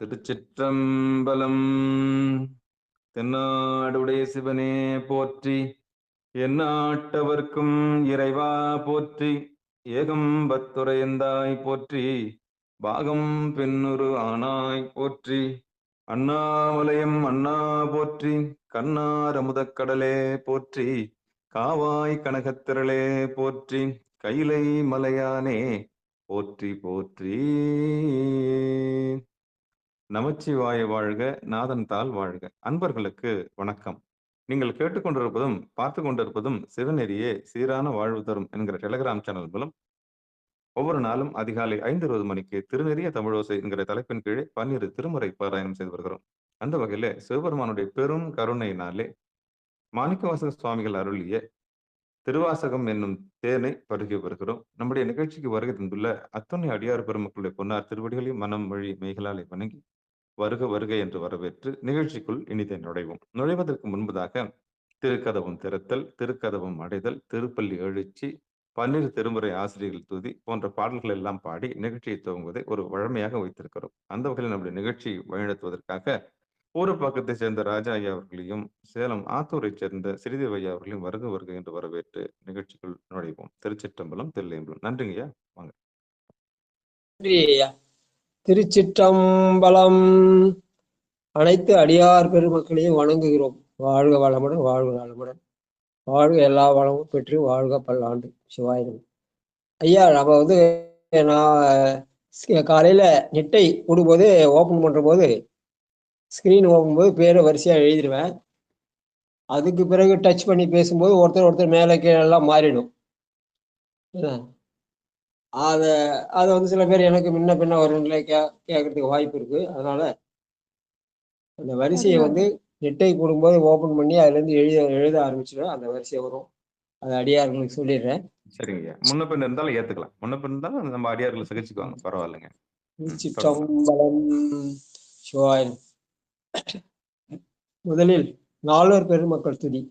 திருச்சிற்றம்பலம். தென்னாடுடைய சிவனே போற்றி, எந்நாட்டவர்க்கும் இறைவா போற்றி, ஏகம்பத்துரையந்தாய் போற்றி, பாகம் பெண்ணுரு ஆனாய் போற்றி, அண்ணாமலையம் அண்ணா போற்றி, கண்ணார் அமுதக்கடலே போற்றி, காவாய் கனகத்திரளே போற்றி, கைலை மலையானே போற்றி போற்றி. நமச்சிவாய வாழ்க, நாதன் தாள் வாழ்க. அன்பர்களுக்கு வணக்கம். நீங்கள் கேட்டுக்கொண்டிருப்பதும் பார்த்து கொண்டிருப்பதும் சிவநெறியே சீரான வாழ்வு தரும் என்கிற டெலிகிராம் சேனல் மூலம் ஒவ்வொரு நாளும் அதிகாலை 5:20 மணிக்கு திருநெறிய தமிழோசை என்கிற தலைப்பின் கீழே 12 திருமுறை பாராயணம் செய்து வருகிறோம். அந்த வகையில சிவபெருமானுடைய பெரும் கருணையினாலே மாணிக்கவாசக சுவாமிகள் அருளிய திருவாசகம் என்னும் தேனை பருகி வருகிறோம். நம்முடைய நிகழ்ச்சிக்கு வருகை தந்துள்ள அத்துணை அடியார் பெருமக்களுடைய பொன்னார் திருவடிகளையும் மனம் வழி மெய்களாலே வணங்கி வருக வருக என்று வரவேற்று நிகழ்ச்சிக்குள் இனிதே நுழைவோம். நுழைவதற்கு முன்பதாக திருக்கதவம் திறத்தல், திருக்கதவம் அடைதல், திருப்பள்ளி எழுச்சி, 12 திருமுறை ஆசிரியர்கள் துதி போன்ற பாடல்கள் எல்லாம் பாடி நிகழ்ச்சியை துவங்குவதை ஒரு வழமையாக வைத்திருக்கிறோம். அந்த வகையில் நம்முடைய நிகழ்ச்சியை வழிநடத்துவதற்காக ஊரப்பாக்கத்தை சேர்ந்த ராஜா ஐயா அவர்களையும் சேலம் ஆத்தூரை சேர்ந்த ஸ்ரீதேவி ஐயா அவர்களையும் வருக வருக என்று வரவேற்று நிகழ்ச்சிக்குள் நுழைவோம். திருச்சிற்றம்பலம், தில்லையம்பலம். நன்றிங்க ஐயா. வாங்க. திருச்சிற்றம்பலம். அனைத்து அடியார் பெருமக்களையும் வணங்குகிறோம். வாழ்க வளமுடன், வாழ்க நலமுடன், வாழ்க எல்லா வளமும் பெற்று வாழ்க பல்லாண்டு. சிவாயிரம். ஐயா, நம்ம நான் காலையில நெட்டை விடும்போது ஓப்பன் பண்ற போது ஸ்கிரீன் ஓப்பன் போது பேரை வரிசையா எழுதிடுவேன். அதுக்கு பிறகு டச் பண்ணி பேசும்போது ஒருத்தர் மேலே கீழே எல்லாம் மாறிடும். அதை சில பேர் எனக்கு முன்ன பின்ன ஒரு கேட்கறதுக்கு வாய்ப்பு இருக்கு. அதனால அந்த வரிசையை நெட்டை போடும்போது ஓபன் பண்ணி அதுல இருந்து எழுத ஆரம்பிச்சிடும். அந்த வரிசை வரும். அது அடியார்களுக்கு சொல்லிடுறேன். சரிங்க. முன்ன பின்ன இருந்தாலும் ஏத்துக்கலாம். முன்ன பின்ன இருந்தாலும் நம்ம அடியார்களை சகிச்சுக்குவாங்க. பரவாயில்லைங்க. சிற்றம்பலம். சிவாய். முதலில் நால்வர் பெருமக்கள் துதி.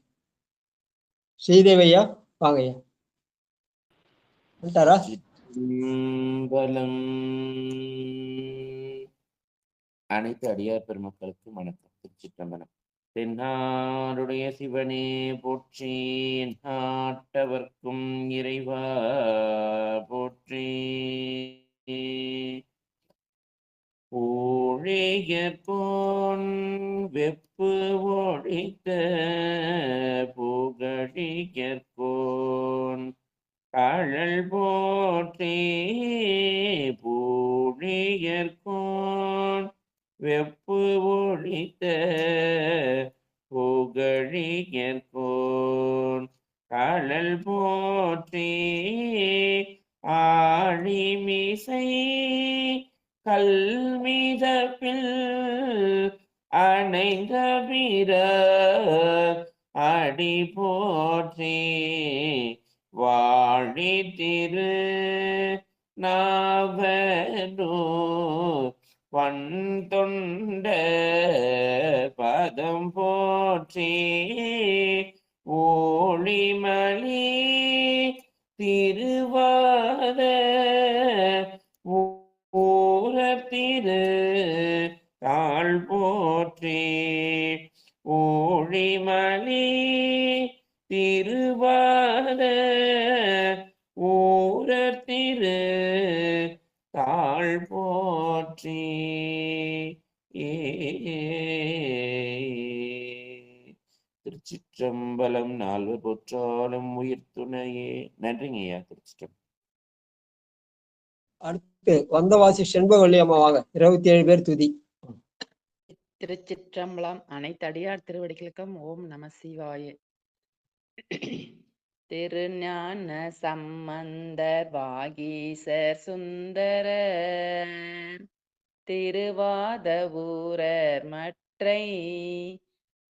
ஸ்ரீதேவையா வாங்கய்யா. அனைத்து அடியார் பெருமக்களுக்கு வணக்கம். திருச்சிற்றம்பலம். தென்னாடுடைய சிவனே போற்றி, நாட்டவர்க்கும் இறைவா போற்றி. ஊழிய போன் வெப்பு ஒழித்த புகழியற்கோன் கழல் போற்றி, பூழியற்கோன் வெப்பு ஒழித்த புகழியற்கோன் கழல் போற்றி, ஆழிமிசை கல்மிதப்பில் அணைந்த பிற அடி போற்றி, வாழி திரு நாவலூர் வன் தொண்ட பதம் போற்றி, ஊழிமலி திருவாத ஊரத்திரு தாழ் போற்றி, ஊழிமலி திருவாத ஊரத்திரு தாழ் போற்றி. திருச்சிற்றம்பலம். நால்வர் போற்றாலும் உயிர் துணையே. நன்றிங்க ஐயா. திருச்சிற்றம்பலம். அடுத்து வந்தவாசி செண்பவள்ளி அம்மா வாங்க. 27 பேர் துதி. திருச்சிற்றம்பலம். அனைத்து அடியார் திருவடிகளுக்கும் ஓம் நம சிவாய. திருஞான சம்பந்தர் வாகீசர் சுந்தரர் திருவாத ஊரர் மற்றை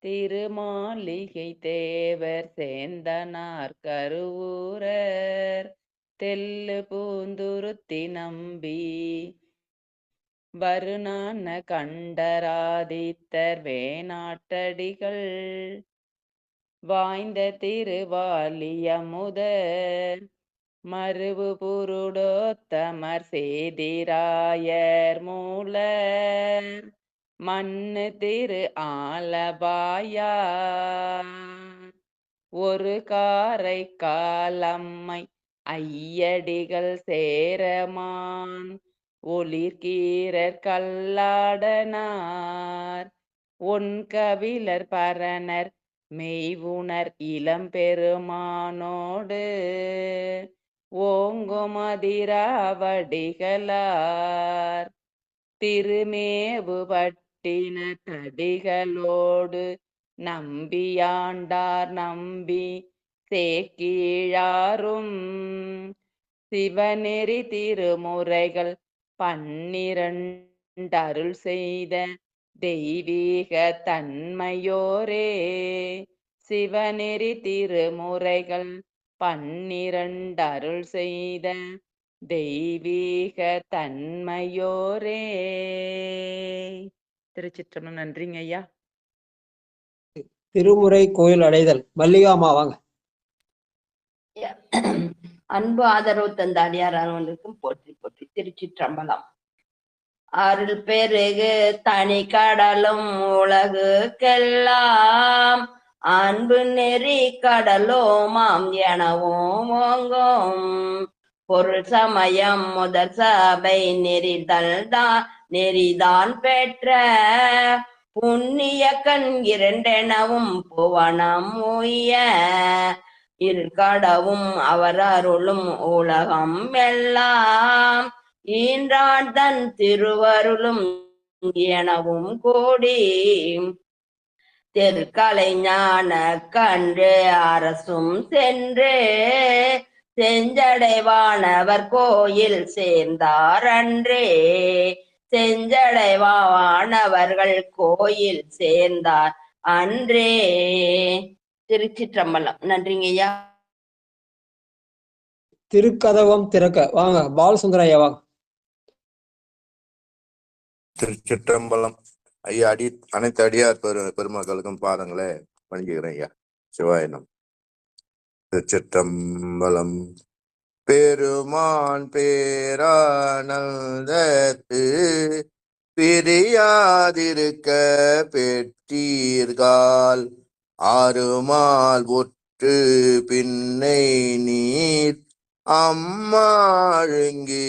திருமாளிகை தேவர் சேந்தனார் கருவூரர் தெல்லு பூந்துருத்தி நம்பி வருணான கண்டராதித்தர் வேணாட்டடிகள் வாய்ந்த திருவாலியமுதர் மருவு புருடோத்தமர் சேதிராயர் மூலர் மண்ணு திரு ஆலபாயார் ஒரு காரை காலம்மை ஐயடிகள் சேரமான் ஒளிர்கீரர் கல்லாடனார் ஒன் கவிழர் பரணர் மெய்வுணர் இளம்பெருமானோடு ஓங்குமதிராவடிகளார் திருமேவு பட்டின தடிகளோடு நம்பியாண்டார் நம்பி சேக்கீழாரும் சிவநெறி திருமுறைகள் 12 அருள் செய்த தெய்வீக தன்மையோரே சிவநெறி திருமுறைகள் 12 அருள் செய்த தெய்வீக தன்மையோரே. திருச்சிற்றம்பலம். நன்றிங்க ஐயா. திருமுறை கோயில் அடைதல். மல்லிகாமா வாங்க. அன்பு ஆதரவு தந்த அடியாரானவர்களுக்கும் போற்றி போற்றி. திருச்சிற்றம்பலம். அருள் பெருகு தனி கடலும் உலகுக்கெல்லாம் அன்பு நெறி கடலோமாம் எனவும் ஓங்கும் பொருள் சமயம் முதல் சபை நெறிதான் பெற்ற புண்ணிய கண் இரண்டெனவும் புவனம் உய இருகடவும் அவர் அருளும் உலகம் எல்லாம் ஈன்றான் தன் திருவருளும் எனவும் கூடி தெற்கலை ஞான கன்று அரசும் சென்று செஞ்சடைவானவர் கோயில் சேர்ந்தார் அன்றே செஞ்சடைவானவர்கள் கோயில் சேர்ந்தார் அன்றே. திருச்சிற்றம்பலம். நன்றிங்கய்யா. திருக்கதவம் திறக்க வாங்க. பாலசுந்தரையா வாங்க. திருச்சிற்றம்பலம். ஐயா, அனைத்து அடியார் பெருமக்களுக்கும் பாதங்களே வணங்குகிறேன் ஐயா. சிவாயனம். திருச்சிற்றம்பலம். பெருமான் பேரானந்தத்து பிரியாதிருக்க பெற்றீர்கால் ஆறுமால் ஒற்று பின்னை நீர் அம்மாழுங்கி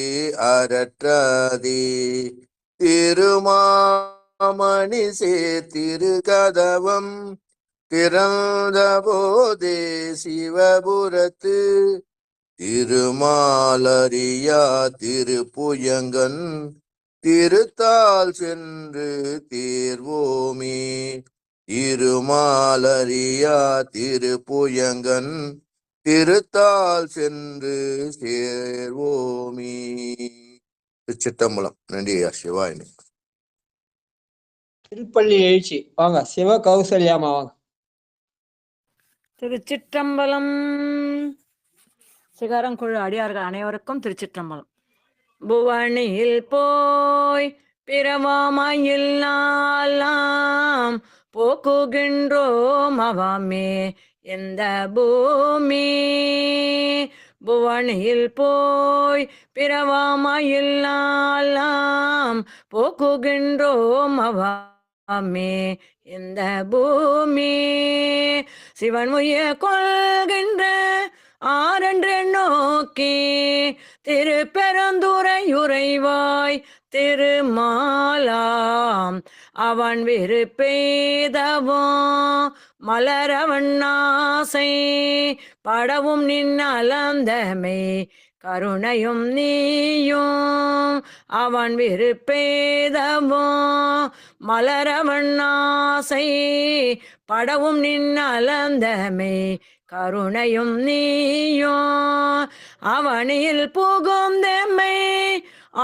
அரற்றாதே திருமாமணி திருக்கதவம் திறந்த போதே சிவபுரத்து திருமாலரியா திருப்புயங்கன் திருத்தால் சென்று தேர்வோமே இருமாலரியா திருப்புயங்கன் திருத்தால் சென்று சேர்வோமே. திருச்சிற்றம்பலம். நன்றி ஐயா. சிவாயினி. திருப்பள்ளி எழுச்சி வாங்க. சிவ கௌசல்யாமா வாங்க. திருச்சிற்றம்பலம். சிகரங்குழு அடியார்கள் அனைவருக்கும் திருச்சிற்றம்பலம். புவனியில் போய் பிறவாமையில் நாளாம் போக்குகின்றோம் அவமே எந்த பூமி. புவனியில் போய் பிறவாமையில் நாளாம் போக்குகின்றோம் அவமே எந்த பூமி. சிவன் உய கொள்கின்ற ஆரென்று நோக்கி திருப்பெருந்துறை உறைவாய் திருமாலாம் அவன் விருப்பெய்தவோ மலரவன் ஆசை படவும் நின்னலந்தமை கருணையும் நீயும் அவன் விருப்பெய்தவோ மலரவன் ஆசை படவும் நின்னலந்தமை கருணையும் நீயும் அவனில் புகுந்தெம்மை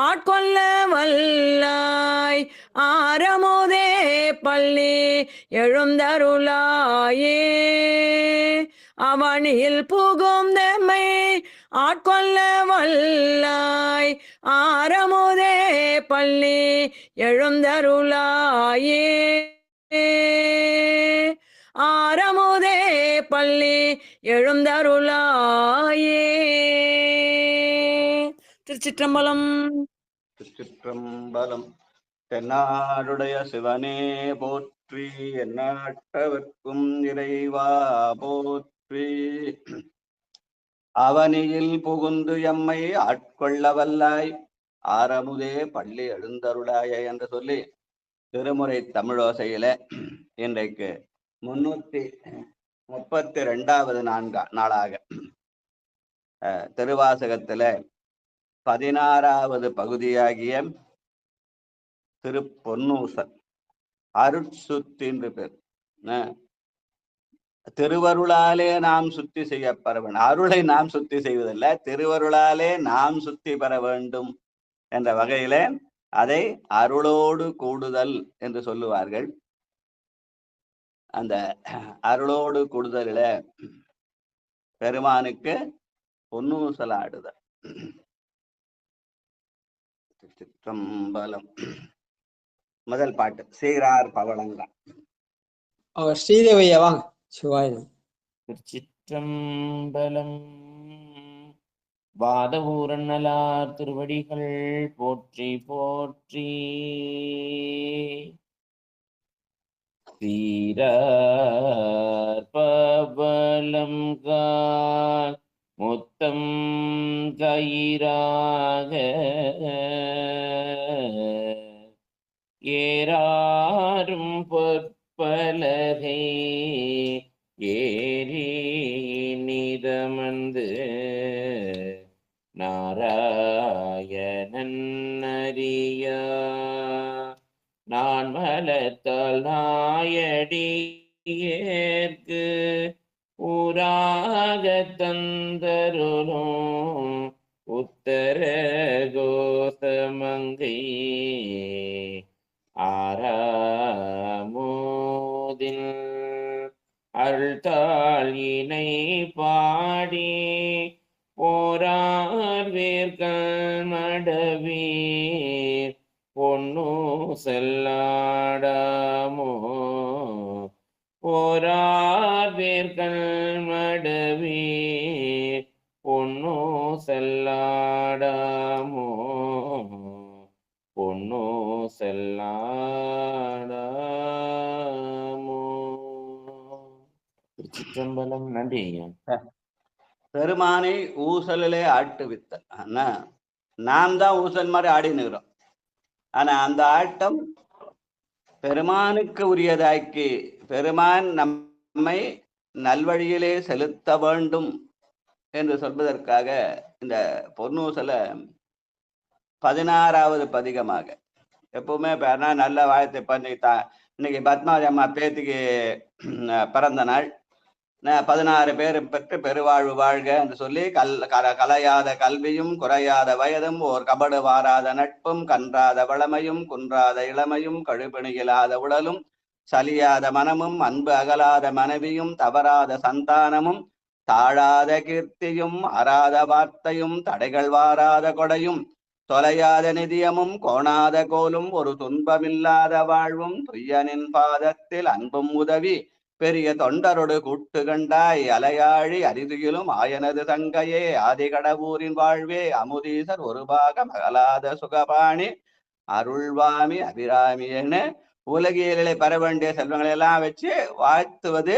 ஆட்கொள்ள வல்லாய் ஆரமுதே பள்ளி எழுந்தருளாயே. அவனில் புகுந்தெம்மை ஆட்கொள்ள வல்லாய் ஆரமுதே பள்ளி எழுந்தருளாயே. ஆரமுதே பள்ளி எழுந்தருளாயே. திருச்சிற்றம்பலம். திருச்சிற்றம்பலம். தென்னாடுடைய சிவனே போற்றி, எந்நாட்டவர்க்கும் இறைவா போற்றி. அவனியில் புகுந்து எம்மை ஆட்கொள்ள வல்லாய், ஆரமுதே பள்ளி எழுந்தருளாய என்று சொல்லி திருமுறை தமிழோசையில இன்றைக்கு 332வது நாளாக திருவாசகத்துல 16வது பகுதியாகிய திருப்பொன்னூசல் அருட்சுத்தி என்று பேர். திருவருளாலே நாம் சுத்தி செய்யப்பட வேண்டும். அருளை நாம் சுத்தி செய்வதில்லை, திருவருளாலே நாம் சுத்தி பெற வேண்டும் என்ற வகையில அதை அருளோடு கூடுதல் என்று சொல்லுவார்கள். அந்த அருளோடு கூடுதலில பெருமானுக்கு பொன்னூசல் ஆடுதல். சிற்றம்பலம். முதல் பாட்டு சீரார் பவளங்கா. அவர் ஸ்ரீதேவியா வாங்க. சிவாயிரம். திருச்சிற்றம்பலம். வாதவூரநலார் திருவடிகள் போற்றி போற்றி. சீரார் பவளம் கால் முத்தம் கயிறாக ஏறாரும் பொற்பலகை ஏறி நிதமந்து நாராயணன் அறியா நான் மலத்தால் நாயடியேற்கு ஊராக தந்தருளும் உத்தர கோசமங்கை ஆராமோதில் அருள்தாள் இணை பாடி போரார் வேர்கள் மடவீர் பொன்னு செல்லாடாமோ போரார் வேர்கள் மடவீர் பொன்னு செல்லாடாமோ பொன்னு செல்லாடாமோ. திருச்சிற்றம்பலம். நன்றி ஐயா. பெருமானை ஊசலிலே ஆட்டுவித்தல். ஆனா நாம் தான் ஊசல் மாதிரி ஆடினுக்கிறோம். ஆனா அந்த ஆட்டம் பெருமானுக்கு உரியதாக்கி பெருமான் நம்மை நல்வழியிலே செலுத்த வேண்டும் என்று சொல்வதற்காக இந்த பொன்னூசல 16வது பதிகமாக எப்பவுமே நல்ல வாழ்த்தை பண்ணித்தான். இன்னைக்கு பத்மாவதி அம்மா பேத்திக்கு பிறந்த நாள். 16 பேர் பெற்று பெருவாழ்வு வாழ்க என்று சொல்லி கலையாத கல்வியும் குறையாத வயதும் ஓர் கபடு வாராத நட்பும் கன்றாத வளமையும் குன்றாத இளமையும் கழுபிணியிலாத உடலும் சலியாத மனமும் அன்பு அகலாத மனைவியும் தவறாத சந்தானமும் தாழாத கீர்த்தியும் அறாத வார்த்தையும் தடைகள் வாராத கொடையும் தொலையாத நிதியமும் கோணாத கோலும் ஒரு துன்பமில்லாத வாழ்வும் துய்யனின் பாதத்தில் அன்பும் உதவி பெரிய தொண்டரொடு கூட்டு கண்டாய் அலையாழி அரிதுயிலும் ஆயனது தங்கையே ஆதிகடவூரின் வாழ்வே அமுதீசர் ஒரு பாக மகளாத சுகபாணி அருள்வாமி அபிராமி என உலகியலை பெற வேண்டிய செல்வங்களை எல்லாம் வச்சு வாழ்த்துவது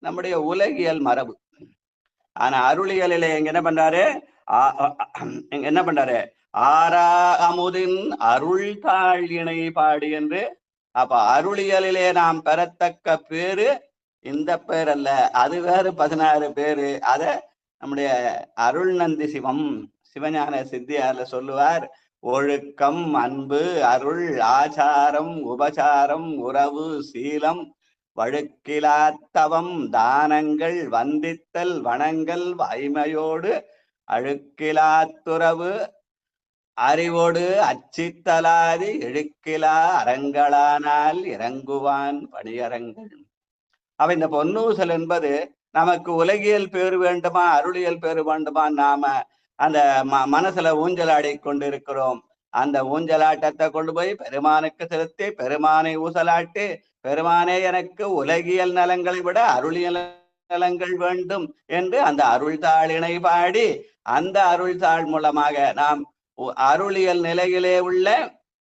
நம்முடைய உலகியல் மரபு. ஆனா அருளியலிலே எங்க என்ன பண்றாரு ஆரா அமுதின் அருள் தாழினை பாடி என்று. அப்ப அருளியலிலே நாம் பெறத்தக்க பேரு இந்த பேர் அல்ல, அது வேறு 16 பேரு. அத நம்முடைய அருள் நந்தி சிவம் சிவஞான சித்தியார்ல சொல்லுவார். ஒழுக்கம், அன்பு, அருள், ஆச்சாரம், உபசாரம், உறவு, சீலம், வழுக்கிலாத்தவம், தானங்கள், வந்தித்தல், வணங்கல், வாய்மையோடு அழுக்கிலாத்துறவு, அறிவோடு அச்சித்தலாதி இழுக்கிலா அரங்களானால் இறங்குவான் பணியரங்கள். அவ இந்த பொன்னூசல் என்பது நமக்கு உலகியல் பேரு வேண்டுமா அருளியல் பேரு வேண்டுமா, நாம அந்த மனசுல ஊஞ்சலாடி கொண்டிருக்கிறோம். அந்த ஊஞ்சலாட்டத்தை கொண்டு போய் பெருமானுக்கு செலுத்தி பெருமானை ஊசலாட்டி பெருமானே எனக்கு உலகியல் நலங்களை விட அருளியல் நலங்கள் வேண்டும் என்று அந்த அருள்தாளினை பாடி அந்த அருள்தாள் மூலமாக நாம் அருளியல் நிலையிலே உள்ள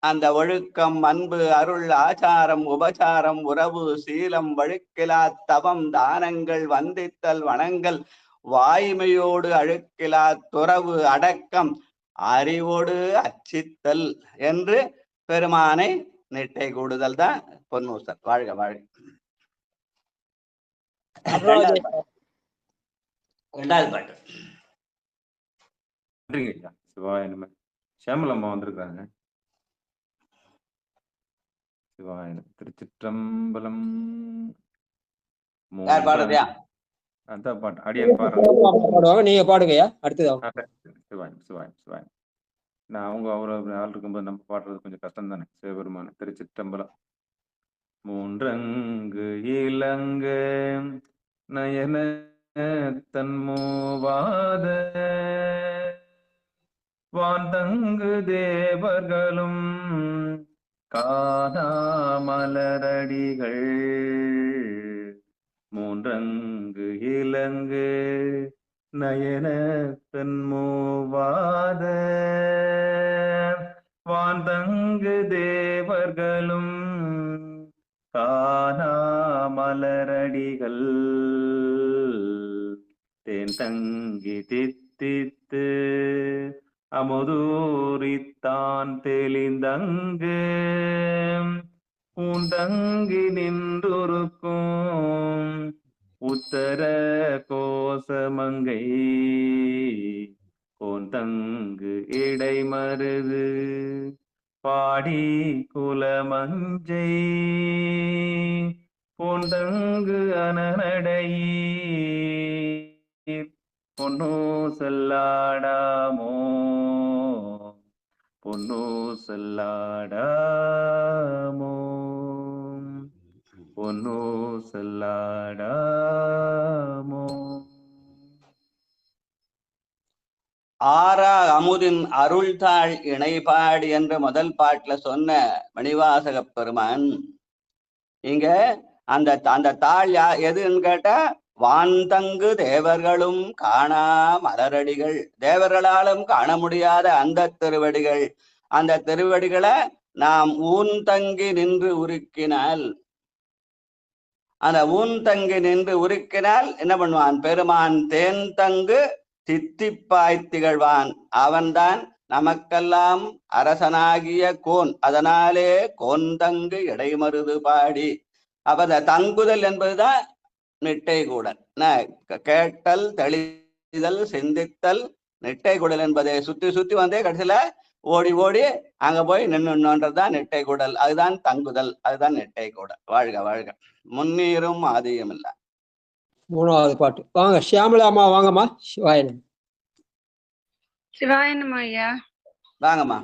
அந்த ஒழுக்கம், அன்பு, அருள், ஆச்சாரம், உபசாரம், உறவு, சீலம், வழுக்கிலா தவம், தானங்கள், வந்தித்தல், வணங்கல், வாய்மையோடு அழுக்கிலா துறவு, அடக்கம், அறிவோடு அச்சித்தல் என்று பெருமானை நிட்டை கூடுதல் தான் பொன்னூசல். வாழ்க வாழ்க. ரெண்டாவது பாட்டு. நன்றிங்க ஐயா. சிவாய நம. ஷியாமலம்மா வந்திருக்காங்க. சிவாய நம. திருச்சிற்றம்பலம். யார் பாடுறியா? அதான் பாட்டு அடியன் பாடுவாங்க. நீங்க பாடுங்கய்யா. அடுத்தது சிவாயம் சிவாயம் சிவாயம். நான் அவங்க அவ்வளவு ஆள் இருக்கும்போது நம்ம பாடுறது கொஞ்சம் கஷ்டம் தானே. சிவபெருமான திருச்சிற்றம்பலம். மூன்றங்கு இலங்க நயன தன்மூவாத வாந்தங்கு தேவர்களும் காணாமலரடிகள் மூன்றங்கு இலங்கு நயன தன்மூவாத வாந்தங்கு தேவர்களும் காணாமலரடிகள் தேன் தங்கி தித்தித்து அமுதூரித்தான் தெளிந்தங்கு பூந்தங்கி நின்றுருக்கும் உத்தர கோசமங்கை கோந்தங்கு இடைமருது பாடி குலமஞ்சை பூந்தங்கு அனநடையீர் பொன்னோ செல்லாடாமோ பொன்னோ செல்லாடாமோ பொன்னோ செல்லாடாமோ. ஆறா அமுதின் அருள்தாள் இணைபாடு என்ற முதல் பாட்டுல சொன்ன மணிவாசக பெருமான் இங்க அந்த அந்த தாள் எதுன்னு கேட்டா வான்தங்கு தேவர்களும் காணா மலரடிகள், தேவர்களாலும் காண முடியாத அந்த திருவடிகள். அந்த திருவடிகளை நாம் ஊன்தங்கி நின்று உருக்கினால், அந்த ஊன்தங்கி நின்று உருக்கினால் என்ன பண்ணுவான் பெருமான்? தேன் தங்கு தித்திப்பாய் திகழ்வான். அவன்தான் நமக்கெல்லாம் அரசனாகிய கோன். அதனாலே கோந்தங்கு இடைமருது பாடி. அப்ப அந்த தங்குதல் என்பதுதான் நிட்டை கூடல். கேட்டல், தெளிதல், சிந்தித்தல், நிட்டை கூடல் என்பதை சுத்தி சுத்தி வந்தே கடைசியில ஓடி ஓடி அங்க போய் நின்றுன்றதுதான் நிட்டை கூடல். அதுதான் தங்குதல், அதுதான் நிட்டை கூடல். வாழ்க வாழ்க. முன்னீரும் ஆதியும் இல்ல. மூணாவது பாட்டு. வாங்க ஷியாமலா அம்மா, வாங்கம்மா. சிவாயனம். சிவாயனம் ஐயா. வாங்கம்மா.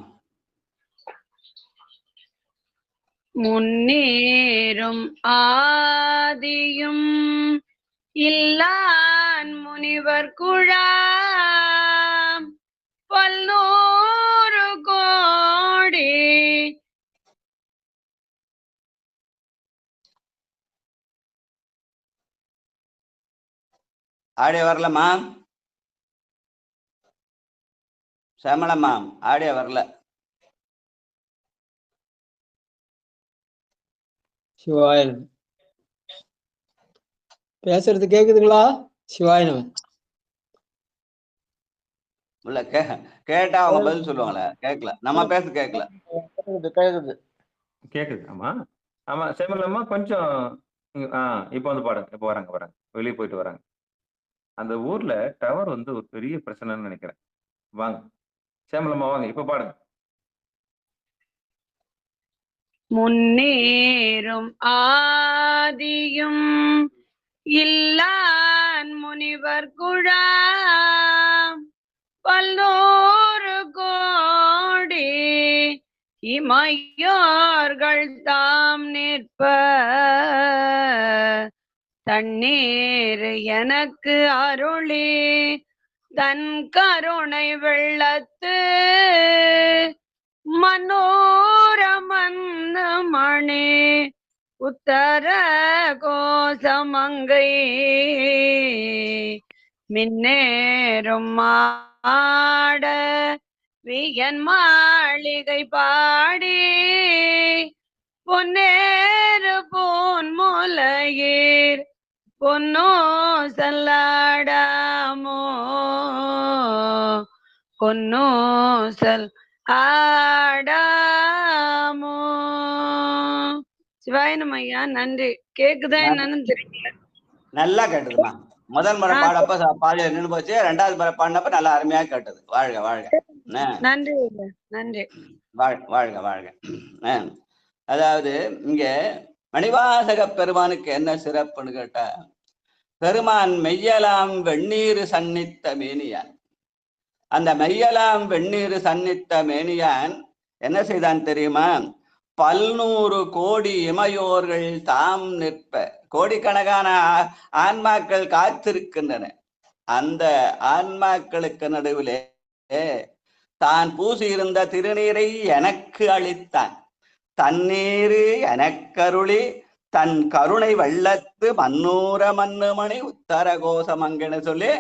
முன்னேறும் ஆதியும் இல்லான் முனிவர் குழாம் பல்லூறு கோடி ஆடிய வரலம்மா. சேமலம்மா ஆடிய வரல. சிவாயனம். பேசுறது கேக்குதுங்களா? சிவாயனம். இல்ல கேட்டா அவங்க பதில் சொல்லுவாங்களே. கேட்கல, நம்ம பேச கேட்கல. கேக்குது கேக்குது. ஆமா ஆமா சேமலம்மா கொஞ்சம் இப்ப வந்து பாருங்க. இப்ப வராங்க வெளியே போயிட்டு வராங்க. அந்த ஊர்ல டவர் வந்து ஒரு பெரிய பிரச்சனைன்னு நினைக்கிறேன். வாங்க சேமலம்மா வாங்க, இப்ப பாடுங்க. முன்னேறும் ஆதியும் இல்லான் முனிவர் குழாம் பல்லூறு கோடி இமையோர்கள் தாம் நிற்ப தண்ணீர் எனக்கு அருளி தன் கருணை வெள்ளத்து மனோர மண்ணு மணி உத்தர கோசமங்கை மின்னேறும் மாட வியன் மாளிகை பாடி பொன்னேறு பொன்முலையீர் பொன்னோ சல்லாடாமோ பொன்னோ சல் ஆடாமோ. சிவாயனம் ஐயா, நன்றி. கேக்குதா என்னன்னு தெரியல. நல்லா கேட்டதுமா. முதல் முறை பாடப்ப பாதி நின்று போச்சு, ரெண்டாவது முறை பாடினப்ப நல்லா அருமையா கேட்டது. வாழ்க வாழ்க. நன்றி நன்றி. வாழ்க வாழ்க. அதாவது இங்க மணிவாசக பெருமானுக்கு என்ன சிறப்புன்னு கேட்டா, பெருமான் மெய்யலாம் வெந்நீர் சன்னித்த மேனியான். அந்த மெய்யலாம் வெந்நீர் சன்னித்த மேனியான் என்ன செய்தான் தெரியுமா? 100 கோடி இமையோர்கள் தாம் நிற்ப, கோடிக்கணக்கான ஆன்மாக்கள் காத்திருக்கின்றன. அந்த ஆன்மாக்களுக்கு நடுவிலே தான் பூசியிருந்த திருநீரை எனக்கு அளித்தான். தண்ணீரு எனக்கருளி தன் கருணை வெள்ளத்து மன்னூர மன்னுமணி உத்தர கோசமங்கன்னு சொல்லி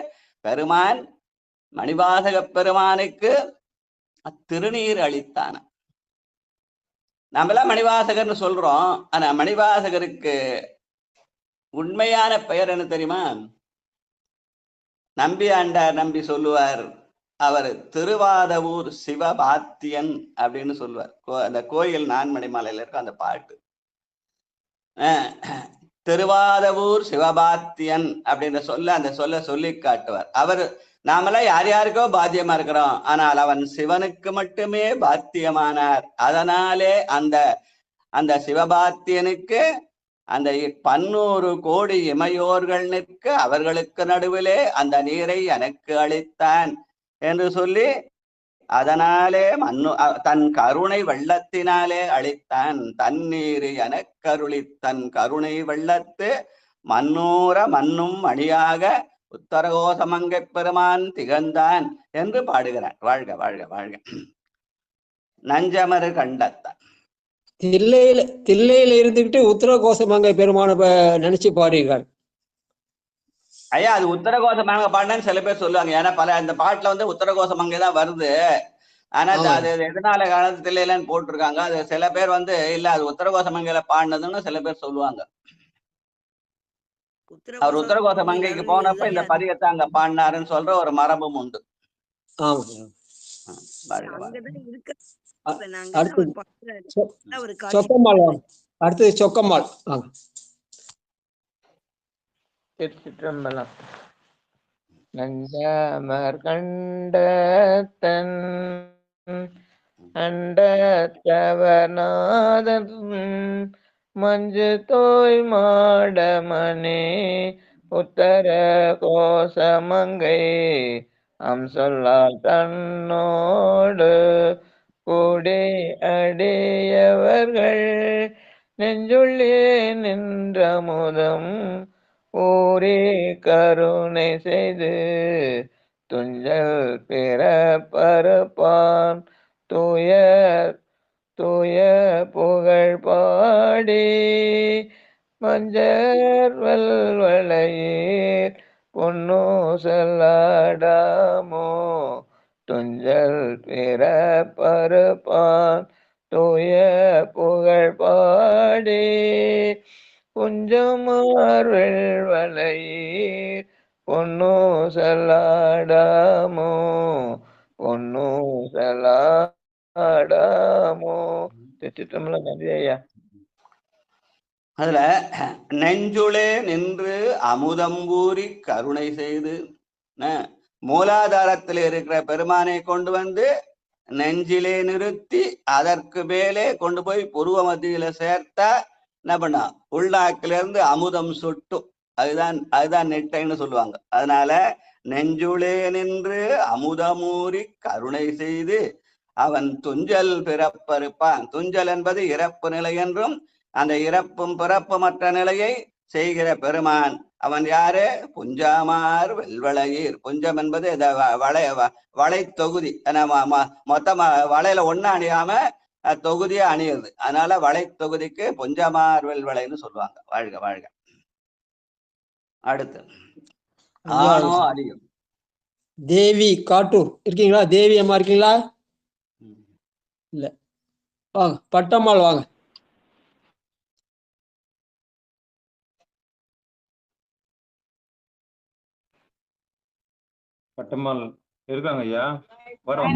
பெருமான் மணிவாசக பெருமானுக்கு திருநீர் அளித்தான். நம்மளாம் மணிவாசகர்னு சொல்றோம். ஆனா மணிவாசகருக்கு உண்மையான பெயர் என்ன தெரியுமா? நம்பி ஆண்டார் நம்பி சொல்லுவார், அவர் திருவாதவூர் சிவபாத்தியன் அப்படின்னு சொல்லுவார். அந்த கோயில் நான்மணிமாலையில இருக்கும் அந்த பாட்டு. திருவாதவூர் சிவபாத்தியன் அப்படின்ற அந்த சொல்ல சொல்லி காட்டுவார். அவர் நாமெல்லாம் யார் யாருக்கோ பாத்தியமா இருக்கிறோம், ஆனால் அவன் சிவனுக்கு மட்டுமே பாத்தியமானார். அதனாலே அந்த சிவபாத்தியனுக்கு அந்த 100 கோடி இமையோர்கள் நிற்க அவர்களுக்கு நடுவிலே அந்த நீரை எனக்கு அளித்தான் என்று சொல்லி, அதனாலே தன் கருணை வெள்ளத்தினாலே அளித்தான். தண்ணீர் எனக்கருளி தன் கருணை வெள்ளத்து மன்னூர மன்னும் மணியாக உத்தரகோசமங்கை பெருமான் திகழ்ந்தான் என்று பாடுகிறார். வாழ்க வாழ்க வாழ்க. நஞ்சமரு கண்டத்தான். தில்லையில இருந்துகிட்டு உத்தரகோசமங்கை பெருமான நினைச்சு பாடுகிறார். ஐயா, அது உத்தரகோசமங்க பாடினு சில பேர் சொல்லுவாங்க. ஏன்னா இந்த பாட்டுல உத்தரகோசமங்கை தான் வருது. ஆனா அது எதனால காலத்து தில்லையிலன்னு போட்டிருக்காங்க. அது சில பேர் இல்ல அது உத்தரகோசமங்கையில பாடினதுன்னு சில பேர் சொல்லுவாங்க. அவர் உத்தரகோசமங்கைக்கு போனப்ப இந்த பதிகத்தை அங்க பாடினாருன்னு சொல்ற ஒரு மரபும் உண்டு. அடுத்தது சொக்கம்மாள். திருச்சிற்றம்பலம். நஞ்சமர் கண்டத்தன் அண்டத்தவநாதன் மஞ்சு தோய் மாடமணி உத்தர கோசமங்கை அம்சொல்லால் தன்னோடு கூடி அடியவர்கள் நெஞ்சுள்ளே நின்ற முதம் ஊரே கருணை செய்து துஞ்சல் பிறப்பறுப்பான் தூய புகழ் பாடி மஞ்சள் வல்வளையீர் பொன்னு செல்லாடாமோ துஞ்சல் பிறப்பறுப்பான் தூய புகழ் பாடி குஞ்சமார் வெள்வளையீர் பொன்னு செல்லாடாமோ பொன்னு செல்லாடாமோ. திருச்சிற்றம்பலம். நன்றி ஐயா. அதுல நெஞ்சுளே நின்று அமுதம்பூரி கருணை செய்து மூலாதாரத்தில் இருக்கிற பெருமானை கொண்டு நெஞ்சிலே நிறுத்தி அதற்கு மேலே கொண்டு போய் புருவ மத்தியில சேர்த்தா என்ன பண்ணா உள்நாக்கில இருந்து அமுதம் சுட்டும். அதுதான் நெட்டைன்னு சொல்லுவாங்க. அதனால நெஞ்சுளே நின்று அமுதமூரி கருணை செய்து அவன் துஞ்சல் பிறப்பறுப்பான். துஞ்சல் என்பது இறப்பு நிலை என்றும், அந்த இறப்பும் பிறப்புமற்ற நிலையை செய்கிற பெருமான் அவன் யாரு? புஞ்சாமார் வெல்வளையீர். புஞ்சம் என்பது வளை தொகுதி. மொத்தமா வளையல ஒண்ணு அணியாம தொகுதியை அணியுது. அதனால வளை தொகுதிக்கு பொஞ்சமார்வல் வளைன்னு சொல்லுவாங்க. வாழ்க வாழ்க. அடுத்து ஆணோ அழியும். தேவி காட்டூர் இருக்கீங்களா? தேவி அம்மா இருக்கீங்களா? இல்ல, வாங்க. பட்டம்மாள் வாங்க. பட்டம்மாள் இருக்காங்க ஐயா. வரோம்.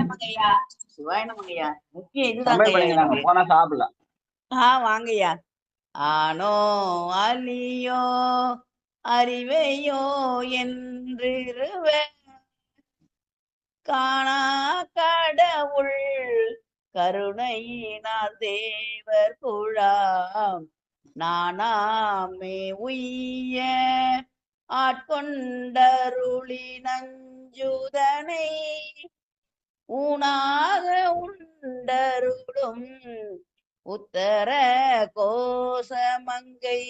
முக்கியம் சமையல் பண்ணிக்கிறாங்க, போனா சாப்பிடலாம். வாங்கய்யா. ஆனோ அலியோ அறிவையோ என்றிருவ காணா கடவுள் கருணையினால் தேவர் குழாம் நானாமே உய்ய ஆட்கொண்டருளி நஞ்சுதனை ஊனாக உண்டருளும் உத்தர கோசமங்கை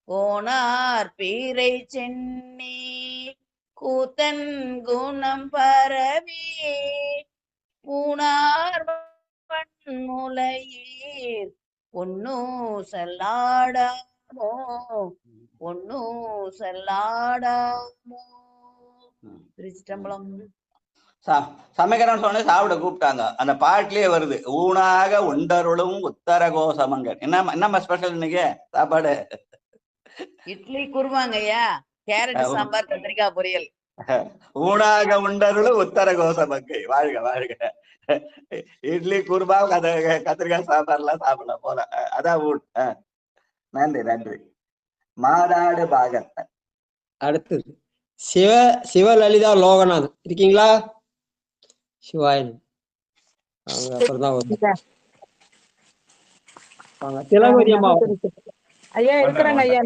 கோனார் பீரை சென்னி கூத்தன் குணம் பரவி பூனார் பன்முலையீர் பொன்னு செல்லாடாமோ பொன்னு செல்லாடாமோ. திருச்சிட்டம்பலம். சமைக்கிறேன்னு சொன்ன சாப்பிட கூப்பிட்டாங்க. அந்த பாட்டிலேயே வருது, ஊனாக உண்டருளும் உத்தர கோசமங்கன். என்னம்மா ஸ்பெஷல் இன்னைக்கு சாப்பாடு? இட்லி குருமாங்கய்யா, கேரட் சாம்பார் கத்திரிக்காய் பொரியல். ஊனாக உண்டருளும் உத்தர கோசமங்கை. வாழ்க வாழ்க. இட்லி குருமா கத்திரிக்காய் சாம்பார்லாம் சாப்பிடலாம் போல. அதான் ஊட். நன்றி நன்றி. மாநாடு பாகத்தன். அடுத்தது சிவலலிதா லோகநாதன் இருக்கீங்களா? சிவாயன். அப்புறம் தான் திலகவதி அம்மா ஐயா இருக்கிறாங்க ஐயா.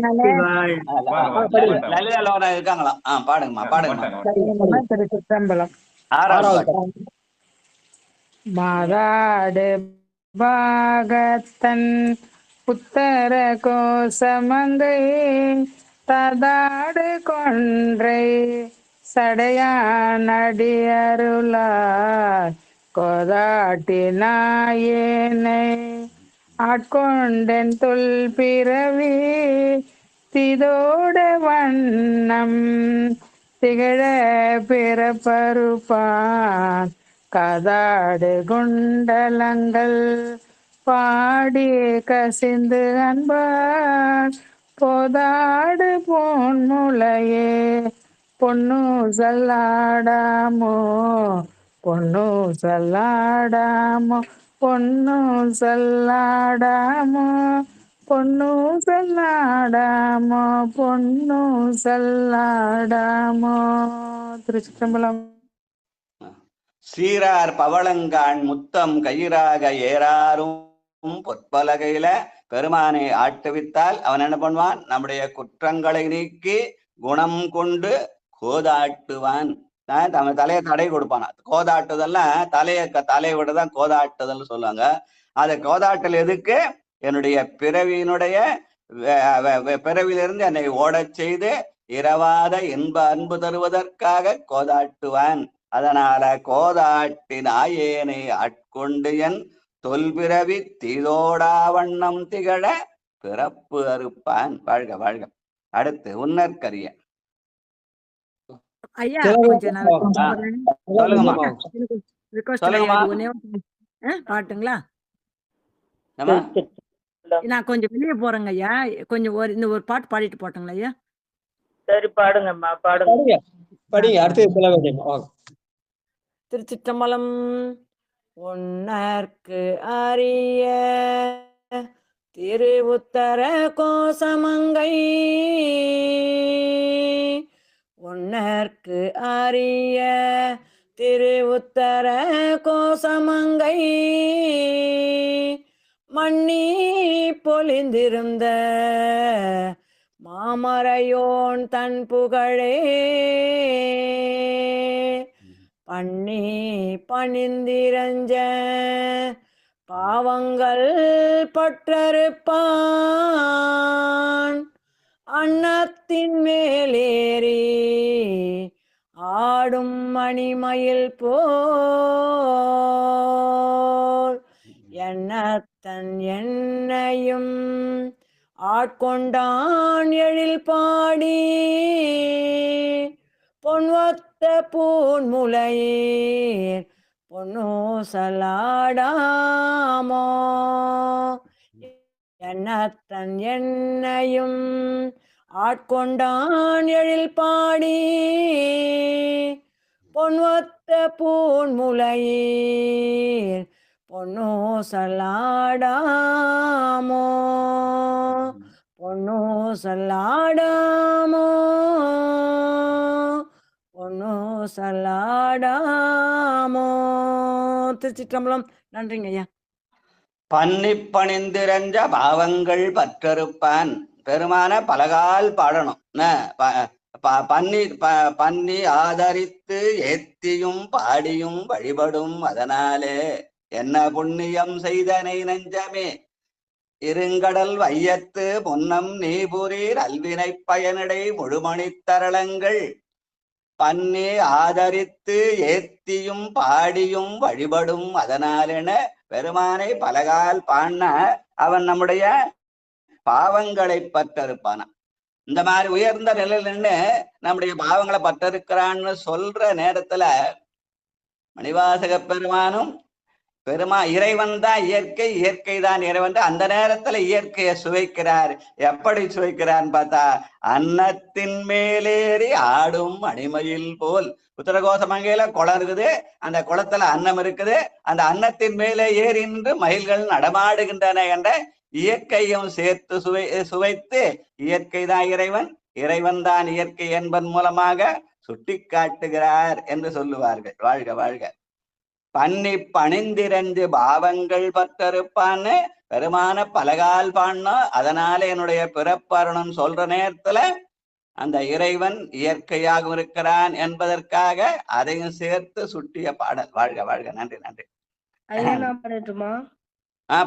லலிதா லோகநாதன் இருக்காங்களா? பாடுங்கம்மா பாடுங்கம்மா. திருச்சிற்றம்பலம். மாதாடு பாகத்தன் புத்தர கோசமங்கை ததாடு கொன்றை சடையானடியருளார் கோதாட்டி நாயேனை ஆட்கொண்டன் தொல் பிறவி திதோட வண்ணம் திகழ பிறப்பருப்பான் கதாடு குண்டலங்கள் பாடி கசிந்து அன்பார் போதாடு பொன்முலையே பொன்னு சல்லாடாமோ பொன்னு சல்லாடாமோ பொன்னு சல்லாடாமோ பொன்னு சல்லாடாமோ பொன்னு சல்லாடாமோ. திருச்சிற்றம்பலம். சீரார் பவளங்கான் முத்தம் கயிறாக ஏறாரும் பொற்பலகையில பெருமானை ஆட்டுவித்தால் அவன் என்ன பண்ணுவான்? நம்முடைய குற்றங்களை நீக்கி குணம் கொண்டு கோதாட்டுவான். அவன் தலையை தடை கொடுப்பான். கோதாட்டுதல்லாம் தலையை விடதான் கோதாட்டுதல் சொல்லுவாங்க. அது கோதாட்டல் எதுக்கு? என்னுடைய பிறவியினுடைய பிறவியிலிருந்து என்னை ஓடச் செய்து இரவாத இன்ப அன்பு தருவதற்காக கோதாட்டுவான். அதனால கோதாட்டி நாயேனை ஆட்கொண்டு என் தொல்பிறவி தீதோடா வண்ணம் திகழ பிறப்பு அறுப்பான். வாழ்க வாழ்க. அடுத்து உன்னற்கரிய. ஐயா பாட்டுங்களா? நான் கொஞ்சம் வெளியே போறேங்க ஐயா. கொஞ்சம் இந்த ஒரு பாட்டு பாடிட்டு போட்டோங்களா ஐயா? சரி, பாடுங்கம்மா பாடுங்க. திருச்சிற்றம்பலம். உன்னற்கு அரிய திரு உத்தர கோசமங்கை உன்னற்கு அரிய திரு உத்தர கோசமங்கை மண்ணி பொலிந்திருந்த மாமரையோன் தன் புகழே பண்ணி பணிந்திரஞ்ச பாவங்கள் பற்றறுப்பான் அன்னத்தின் மேலேறி ஆடும் மணிமயில் போல் என்னத்தன் என்னையும் ஆட்கொண்டான் எழில் பாடி பொன்வத்த பூன்முலையீர் பொன்னூசலாடாமோ என்னத்தன் என்னையும் ஆட்கொண்டான் எழில் பாடி பொன்வத்த பூன்முலையீர் பொன்னூசலாடாமோ பொன்னூசலாடாமோ பொன்னூசலாடாமோ. திருச்சிற்றம்பலம். நன்றிங்க ஐயா. பன்னி பணிந்திரஞ்ச பாவங்கள் பற்றறுப்பான் பெருமான பலகால் பாடணும். பன்னி ஆதரித்து ஏத்தியும் பாடியும் வழிபடும் அதனாலே என்ன புண்ணியம் செய்தனை நெஞ்சமே இருங்கடல் வையத்து முன்னம் நீபுரீர் அல்வினை பயனிடை முழுமணித்தரளங்கள் பன்னி ஆதரித்து ஏத்தியும் பாடியும் வழிபடும் அதனாலென பெருமானை பலகால் பாடின அவன் நம்முடைய பாவங்களை பற்றறுப்பானான். இந்த மாதிரி உயர்ந்த நிலையில நின்று நம்முடைய பாவங்களை பற்றறுக்கிறான்னு சொல்ற நேரத்துல மணிவாசக பெருமானும் இறைவன் தான் இயற்கை, இயற்கை தான் இறைவன். அந்த நேரத்துல இயற்கையை சுவைக்கிறார். எப்படி சுவைக்கிறான்னு பார்த்தா அன்னத்தின் மேலேறி ஆடும் மணிமயில் போல். உத்தரகோசமங்கையில குளம் இருக்குது, அந்த குளத்துல அன்னம் இருக்குது, அந்த அன்னத்தின் மேலே ஏறி நின்று மயில்கள் நடமாடுகின்றன என்ற இயற்கையும் சேர்த்து சுவைத்து இயற்கை தான் இறைவன், இறைவன் தான் இயற்கை என்பதன் மூலமாக சுட்டி காட்டுகிறார் என்று சொல்லுவார்கள். வாழ்க வாழ்க. பன்னி பணிந்திரஞ்சு பாவங்கள் பற்றறுப்பான்னு பெருமான பலகால் பாடினோம். அதனால என்னுடைய பிறப்பருணம் சொல்ற நேரத்துல அந்த இறைவன் இயற்கையாகவும் இருக்கிறான் என்பதற்காக அதையும் சேர்த்து சுட்டிய பாடல். வாழ்க வாழ்க. நன்றி நன்றி.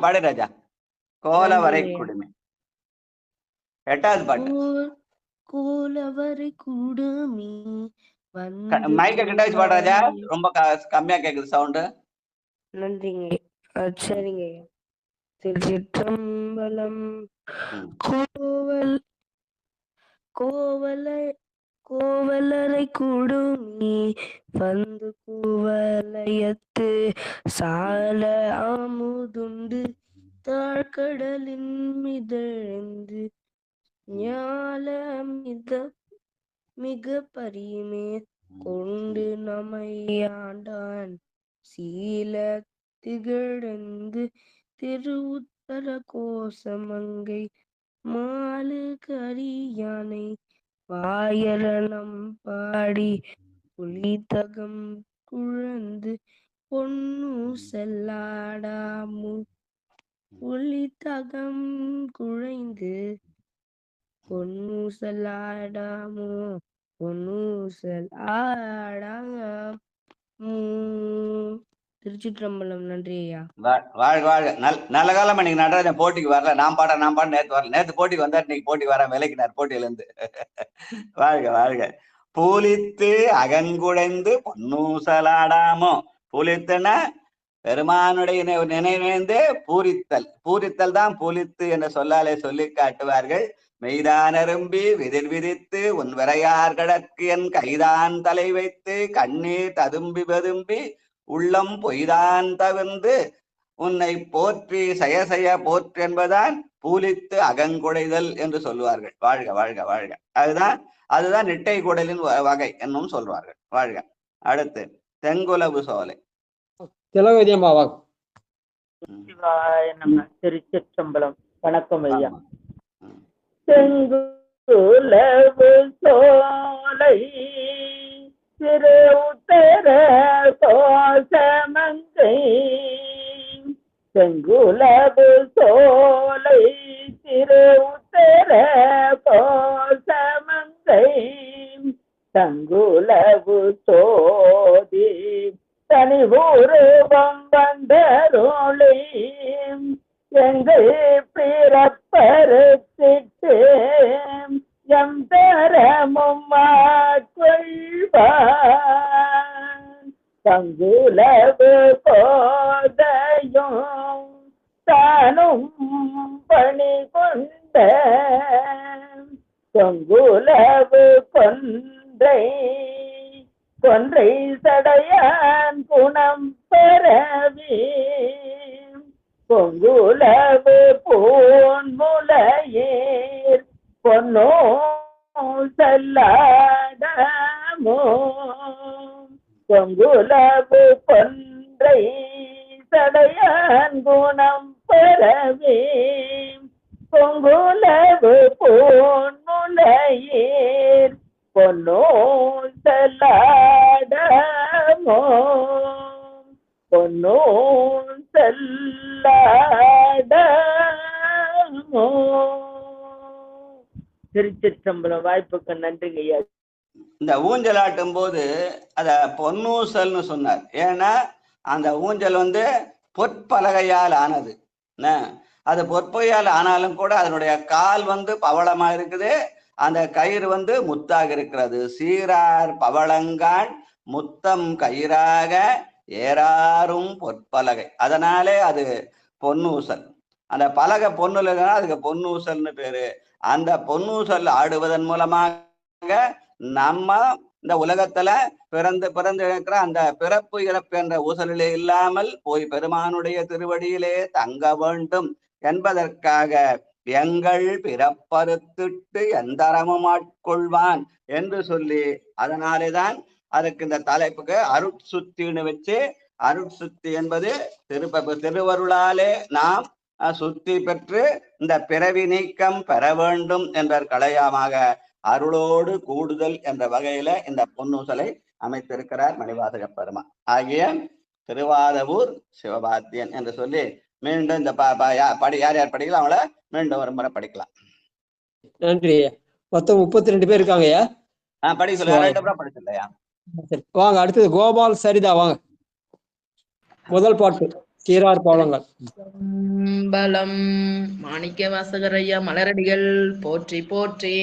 பாடு ராஜா. கோலவரை குடுமி 8வது பாட்டு. கோலவரை குடுமி மைக்க கிட்ட வச்சு பாடு ராஜா, ரொம்ப கம்மியா கேக்குது சவுண்டு. நன்றிங்க. சரிங்க. திருச்சிற்றம்பலம். கோவலரை குடுமி வந்து கூவலயத்து சால அமுதுண்டு தாழ்கடலின் மிதழ்ந்து ஞால மிக பரிமே கொண்டு நமையாண்டான் சீல திகழ்ந்து திருவுத்தர கோசமங்கை மாலு கரியானை வாயரணம் பாடி புலிதகம் குழந்து பொன்னு செல்லாடாமு புலிதகம் குழைந்து பொன்னு செல்லாடாமோ பொன்னு செல்லாடாமோ. திருச்சிற்றம்பலம். நன்றி ஐயா. வாழ்க வாழ்க. நல்ல காலம். இன்னைக்கு நடராஜன் போட்டிக்கு வரல. நான் பாட நேத்து வரல. நேத்து போட்டிக்கு வந்தா இன்னைக்கு போட்டிக்கு வர விலைக்கினார் போட்டியில இருந்து. வாழ்க வாழ்க. பூலித்து அகங்குழைந்து பொன்னூசலாடாமோ. பூலித்துன்னா பெருமானுடைய நினைவேந்து பூரித்தல் தான் பூலித்து என்ற சொல்லாலே சொல்லி காட்டுவார்கள். மெய்தானரும்பி விதிர் விதித்து உன் விரையார் கடற்கு என் கைதான் தலை வைத்து கண்ணீர் ததும்பி பதும்பி உள்ளம் பொய்தான் தவிர்ந்து உன்னை போற்றி செயசெய போற்று என்பதான் பூலித்து அகங்குடைதல் என்று சொல்லுவார்கள். வாழ்க வாழ்க வாழ்க. அதுதான் நிட்டை குடலின் வகை என்னும் சொல்வார்கள். வாழ்க. அடுத்து தெங்குலவு சோலை. திருச்சிற்றம்பலம். வணக்கம் ஐயா. செங்குலவு சோலை திரு உத்தர கோசமங்கை செங்குலவு சோலை திரு உத்தர கோசமங்கை தங்குலவு சோதி தனி உருவம் வந்தருளி எங்கள் பிறப்பறுத்திட்டு எம் தரமும் கொள்வான் தங்குலவு கோதையும் நானும் பணி கொண்ட தொங்குலவு கொன்றை சடையான் குணம் பரவி பொங்குலவு போன்முலையீர் பொன்னோ செல்லாடமோ பொங்குலவு கொன்றை சடையான் குணம் பரவி பொங்குலவு போன்முலையீர் பொன்னோ செல்லாடமோ பொன்னோ செல்லாடமோ. திருச்சிற்றம்பலம். வாய்ப்புக்கு நன்றிங்க ஐயா. இந்த ஊஞ்சல் ஆட்டும் போது அத பொன்னூசல்னு சொன்னார். ஏன்னா அந்த ஊஞ்சல் பொற்பலகையால் ஆனது. அது பொற்பகையால் ஆனாலும் கூட அதனுடைய கால் பவளமா இருக்குது, அந்த கயிறு முத்தாக இருக்கிறது. சீரார் பவளங்கான் முத்தம் கயிறாக ஏறாரும் பொற்பலகை, அதனாலே அது பொன்னூசல். அந்த பலகை பொண்ணுல அதுக்கு பொன்னூசல்னு பேரு. அந்த பொன்னூசல் ஆடுவதன் மூலமாக நம்ம இந்த உலகத்துல பிறந்து இருக்கிற அந்த பிறப்பு இறப்பு என்ற ஊசலிலே இல்லாமல் போய் பெருமானுடைய திருவடியிலே தங்க வேண்டும் என்பதற்காக எங்கள் பிறப்பறுத்திட்டு எந்தரமும் ஆட்கொள்வான் என்று சொல்லி, அதனாலேதான் அதுக்கு இந்த தலைப்புக்கு அருட்சுத்தின்னு வச்சு, அருட்சுத்தி என்பது திருவருளாலே நாம் சுத்தி பெற்று இந்த பிறவி நீக்கம் பெற வேண்டும் என்ற கலையமாக அருளோடு கூடுதல் என்ற வகையில இந்த பொன்னூசலை அமைத்திருக்கிறார் மணிவாசக பெருமான். ஆகிய திருவாதவூர் சிவபாத்தியன் என்று சொல்லி மீண்டும் இந்த யார் யார் படிக்கலாம் அவங்கள மீண்டும் ஒரு முறை படிக்கலாம். நன்றி. மொத்தம் 32 பேர் இருக்காங்கய்யா. படிக்க சொல்ல 2 முறை படிச்சில்லையா? வாங்க, அடுத்தது கோபால் சரிதா, வாங்க. முதல் பாட்டு சீரார் பாலங்கள். பலம் மாணிக்க வாசகர் ஐயா மலரடிகள் போற்றி போற்றி.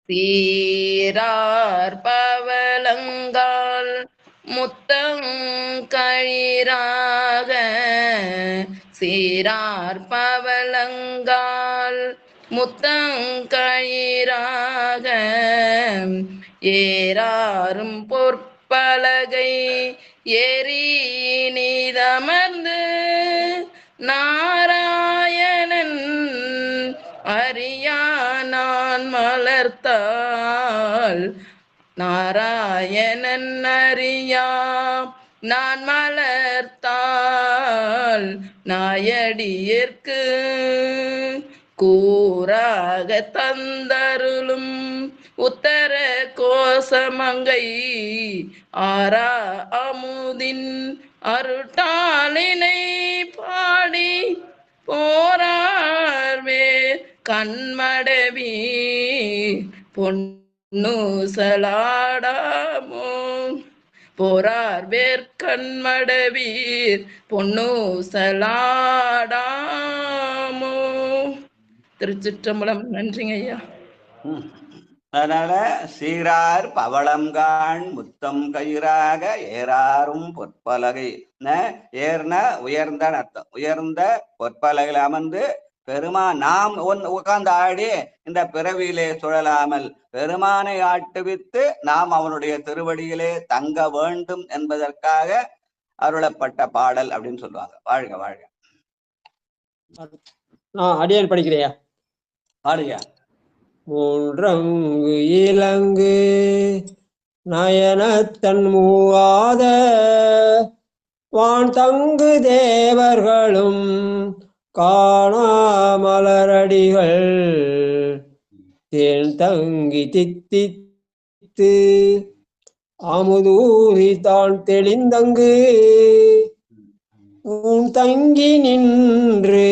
சீரார் பவளங்கால் முத்தம் கயிறாக, சீரார் பவளங்கால் முத்தம் கயிறாக ஏறாரும் பொற்பலகை ஏறி நீதமர்ந்து நாராயணன் அறியா நான் மலர்த்தாள், நாராயணன் அறியா நான் மலர்த்தாள் நாயடியிற்கு கூறாக தந்தருளும் உத்தர கோசமங்கை ஆரா அமுதின் அருட்டாலினை பாடி போரார்வே கண்மடவி பொன்னூசலாடாமோ, போரார் வேர் கண்மடவீர் பொன்னூசலாடாமோ. திருச்சிற்றம்பலம். நன்றிங்க ஐயா. அதனால சீரார் பவளம்கான் முத்தம் கயிறாக ஏறாரும் பொற்பலகை. ஏர்ன உயர்ந்த அர்த்தம். உயர்ந்த பொற்பலகையில் அமர்ந்து பெருமான் நாம் உட்கார்ந்து ஆடி இந்த பிறவியிலே சுழலாமல் பெருமானை ஆட்டுவித்து நாம் அவனுடைய திருவடியிலே தங்க வேண்டும் என்பதற்காக அருளப்பட்ட பாடல் அப்படின்னு சொல்லுவாங்க. வாழ்க வாழ்க. அடியான் படிக்கிறியா? பாடுயா. மூன்றங்கு இலங்கு நயனத்தன் மூவாத வான் தங்கு தேவர்களும் காணாமலரடிகள் தேன் தங்கி தித்தித்து அமுதூரி தான் தெளிந்தங்கு உன் தங்கி நின்று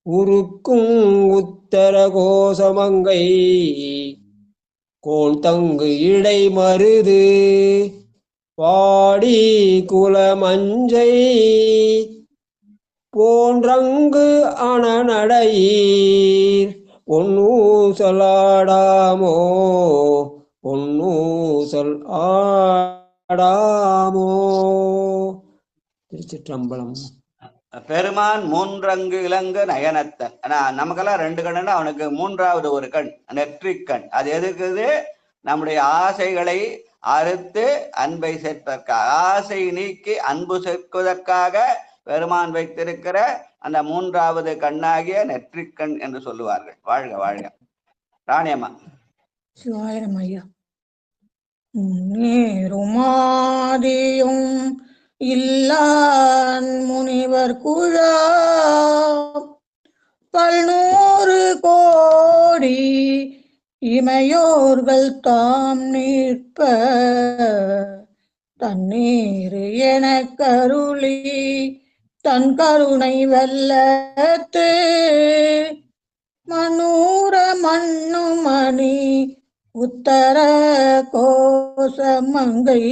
உருக்கும் உத்தர கோசமங்கை கோன் தங்கு இடை மருது பாடி குலமஞ்சை போன்றங்கு அணநடையீர் பொன்னூசலாடாமோ, பொன்னூசல் ஆடாமோ. திருச்சிற்றம்பலம். பெருமான் மூன்றங்கு இலங்கு நயனத்தன். ஆனா நமக்கெல்லாம் 2 கண்ணுன்னா அவனுக்கு 3வது ஒரு கண் நெற்றிக் கண். அது எதுக்குது? நம்முடைய ஆசைகளை அறுத்து அன்பை சேர்ப்பதற்காக, ஆசை நீக்கி அன்பு சேர்ப்பதற்காக பெருமான் வைத்திருக்கிற அந்த 3வது கண்ணாகிய நெற்றிக்கண் என்று சொல்லுவார்கள். வாழ்க வாழ்க. ராணியம்மா. சிவாயிரம் ஐயா. நேருமாதியும் இல்லான் முனிவர் குழா 100 கோடி இமையோர்கள் தாம் நிற்ப தண்ணீர் என கருளி தன் கருணை வெல்லத்து மனூர மண்ணுமணி உத்தர கோசமங்கை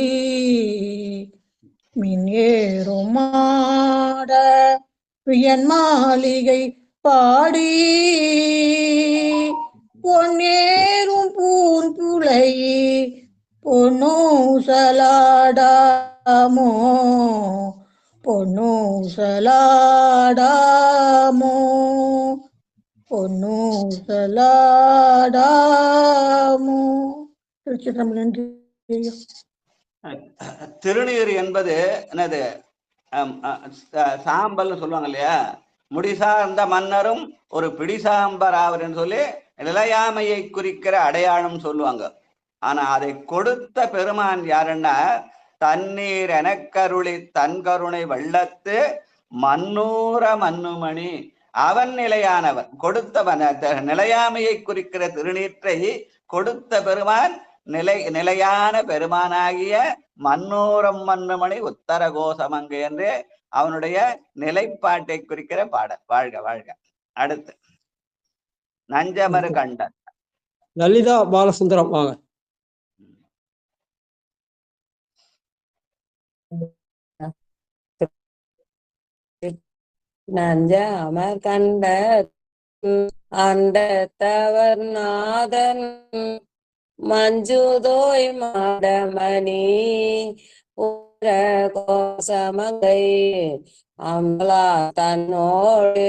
மின்னேறுமாட வியன் மாளிகை பாடி பொன்னேறும் பூன்புலை பொன்னூசலாடாமோ பொன்னூசலாடாமோ பொன்னூசலாடாமோ. திருச்சிற்றம்பலம். திருநீர் என்பது என்னது? சாம்பல் சொல்லுவாங்க இல்லையா? முடிசார்ந்த மன்னரும் ஒரு பிடிசாம்பர் ஆவர்ன்னு சொல்லி நிலையாமையை குறிக்கிற அடையாளம் சொல்லுவாங்க. ஆனா அதை கொடுத்த பெருமான் யாருன்னா, தண்ணீர் எனக்கருளி தன் கருணை வெள்ளத்து மன்னூர மன்னுமணி, அவன் நிலையானவன். கொடுத்தவன் நிலையாமையை குறிக்கிற திருநீற்றை கொடுத்த பெருமான் நிலையான பெருமானாகிய மன்னூரம் மன்னுமணி உத்தர கோசமங்கு என்று அவனுடைய நிலைப்பாட்டை குறிக்கிற பாடல். வாழ்க வாழ்க. அடுத்து நஞ்சமரு கண்டன். லலிதா பாலசுந்தரம் வாங்க. நஞ்சமர் கண்ட அண்டத்தவர் நாதன் மஞ்சுதோய் மாடமணி உர கோசமங்கை அம்பலா தன்னோடு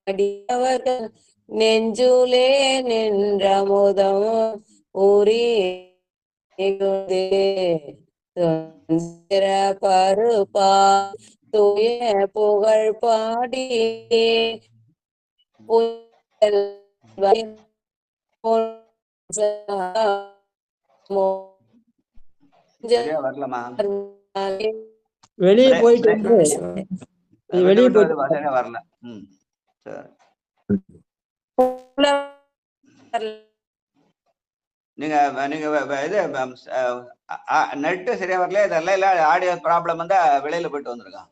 அடியவர்கள் நெஞ்சுலே நின்ற முதம் உரி பருப்பா தூய புகழ் பாடி வெளியே போயிட்டு வெளியே போயிட்டு வரல. நீங்க நீங்க இது நெட்டு சரியா வரல, இதெல்லாம் இல்ல ஆடியோ ப்ராப்ளம் வந்தா வெளியில போயிட்டு வந்துருக்கான்.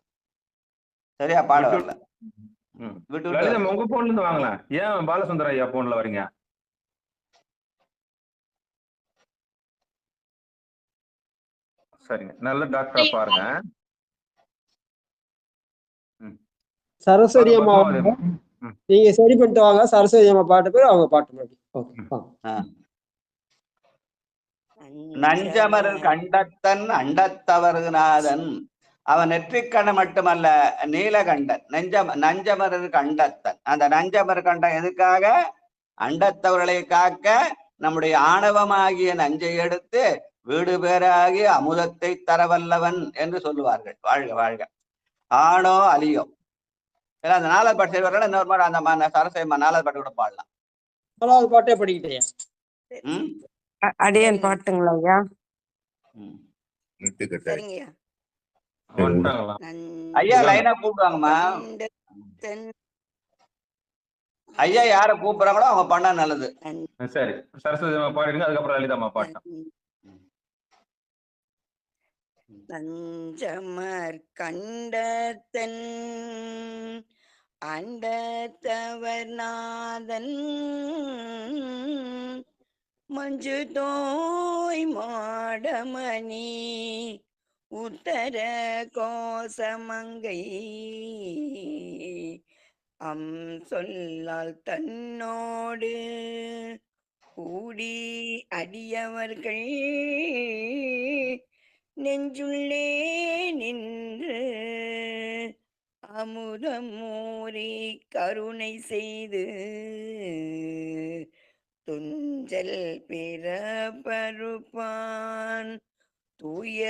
சரியா பாட வரல. உங்க போன்ல இருந்து வாங்கலாம். ஏன் பாலசுந்தர ஐயா போன்ல வரீங்க? சரிங்க, நல்ல டாக்டரா பாருங்க. சரஸ்வதி அம்மா நீங்க சரி பண்ணிட்டு வாங்க. சரஸ்வதி அம்மா பாட்டு பேர் அவங்க பாட்டு மாதிரி. நஞ்சமரு கண்டத்தன் அண்டத்தவர்நாதன், அவன் நெற்றிக்கண்ண மட்டுமல்ல நீலகண்டன். நஞ்சமரு கண்டத்தன். அந்த நஞ்சமரு கண்டன் எதுக்காக? அண்டத்தவர்களை காக்க நம்முடைய ஆணவமாகிய நஞ்சை எடுத்து வீடு பேராகி அமுதத்தை தரவல்லவன் என்று சொல்லுவார்கள். வாழ்க வாழ்க. ஆணோ அலியோ. ஏன்னா அந்த 4வது பாட்டு சரி வரல, இன்னொரு மாதிரி அந்த சரஸ்வதி 4வது பாட்டு கூட பாடலாம். 4வது பாட்டே படிக்கிட்டேன். அடியன் பாட்டுங்களா ஐயா? ஐயா லைனா கூப்பிடுவாங்கம்மா. ஐயா யார கூப்பிடுறாங்களோ அவங்க பண்ணா நல்லது. சரி, சரஸ்வதி அம்மா பாடிடுங்க, அதுக்கப்புறம் லலிதாம்மா பாட்டோம். நஞ்சமர் கண்டத்தன் அண்டத்தவர் நாதன் மஞ்சு தோய் மாடமணி உத்தர கோசமங்கை சொல்லால் தன்னோடு கூடி அடியவர்கள் நெஞ்சுள்ளே நின்று அமுதமூரி கருணை செய்து துஞ்சல் பிறப்பருப்பான் தூய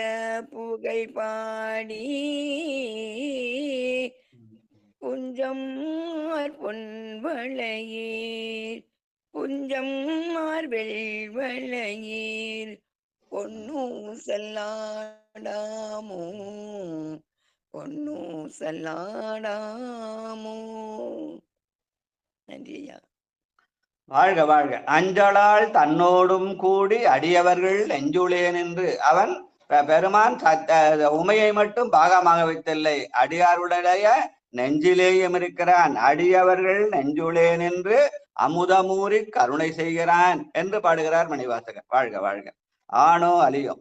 புகழ் பாடி புஞ்சம் பொன்வளையீர் புஞ்சம் வெள்வளையீர் பொன்னு செல்லாடாமோ பொன்னு செல்லாடாமோ. நன்றி ஐயா. வாழ்க வாழ்க. அஞ்சலால் தன்னோடும் கூடி அடியவர்கள் நெஞ்சுளே நின்று அவன் பெருமான் உமையை மட்டும் பாகமாக வைத்தில்லை, அடியாருடைய நெஞ்சிலேயும் இருக்கிறான். அடியவர்கள் நெஞ்சுளே நின்று அமுதமூறி கருணை செய்கிறான் என்று பாடுகிறார் மணிவாசகர். வாழ்க வாழ்க. ஆணோ அலியோ.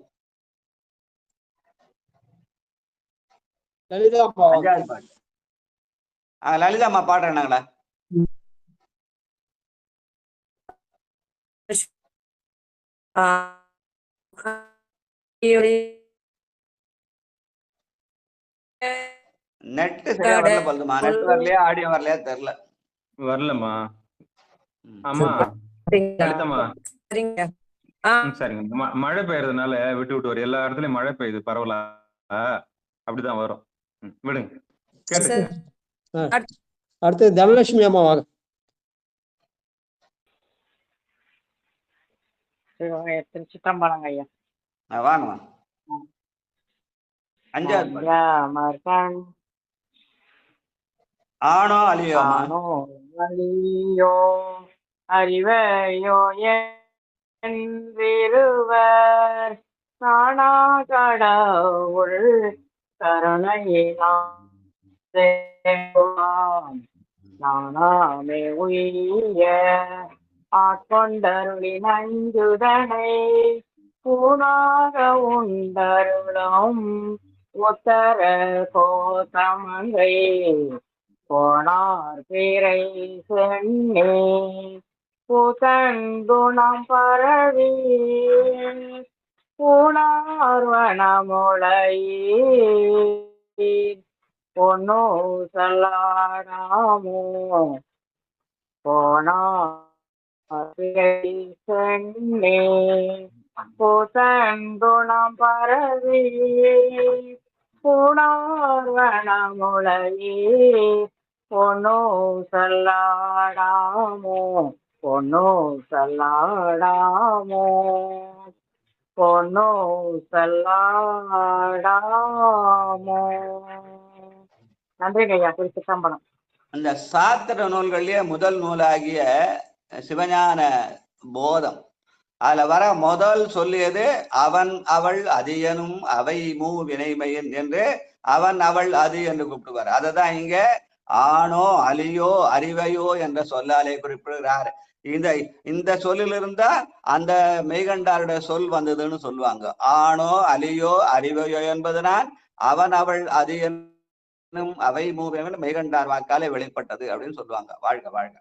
அஞ்சாவது பாட்டு. லலிதா அம்மா பாடுறாங்களா? நெட் சரியா வரல போதுமா? நெட் வரலையா, ஆடியோ வரலையா தெரியல. வரலம்மா. ஆமா லலிதம்மா. சரிங்க. மழை பெய்யறதுனால விட்டு விட்டு வரும். எல்லா இடத்துலயும் மழை பெய்யுது, பரவலா அப்படிதான் வரும். விடுங்க. அடுத்து தனலட்சுமி அம்மா வாங்க. திருச்சிட்டம்பலம் ஐயா. வாங்க. அஞ்சாவது ஆணோ அலியோ. அலியோ அறிவையோ என்றிருவர் நானா கடவுள் கருணையினாம் நானாமே உய்ய ஆட்கொண்டருளி நஞ்சுதனை பூனாக உண்டருளும் உத்தர கோத்தமங்கை போனார் பேரை சென்னே பூதங்குணம் பரவி பூணார்வனமுளையீர் பொன்னோ சல்லாடாமோ போனார் பேரை சென்னே பூதங்குணம் பரவி பூணார்வனமுளையீர் பொன்னோ சல்லாடாமோ பொன்னோ சல்லாடாமோ பொன்னோ சல்லாடாமோ. நன்றி ஐயா. திருச்சிட்டம்பலம். அந்த சாத்திர நூல்கள்லயே முதல் நூலாகிய சிவஞான போதம், அதுல வர முதல் சொல்லியது அவன் அவள் அதியனும் அவை மூ வினைமையன் என்று அவன் அவள் அது என்று கூப்பிடுவார். அததான் இங்க ஆணோ அலியோ அறிவையோ என்ற சொல்லாலே குறிப்பிடுகிறார். இந்த சொல்லிலிருந்தா அந்த மெய்கண்டாருடைய சொல் வந்ததுன்னு சொல்லுவாங்க. ஆணோ அலியோ அறிவையோ என்பதனால் அவன் அவள் அது என்னும் அவை மூவியங்கள் மெய்கண்டார் வாக்காலே வெளிப்பட்டது அப்படின்னு சொல்லுவாங்க. வாழ்க வாழ்க.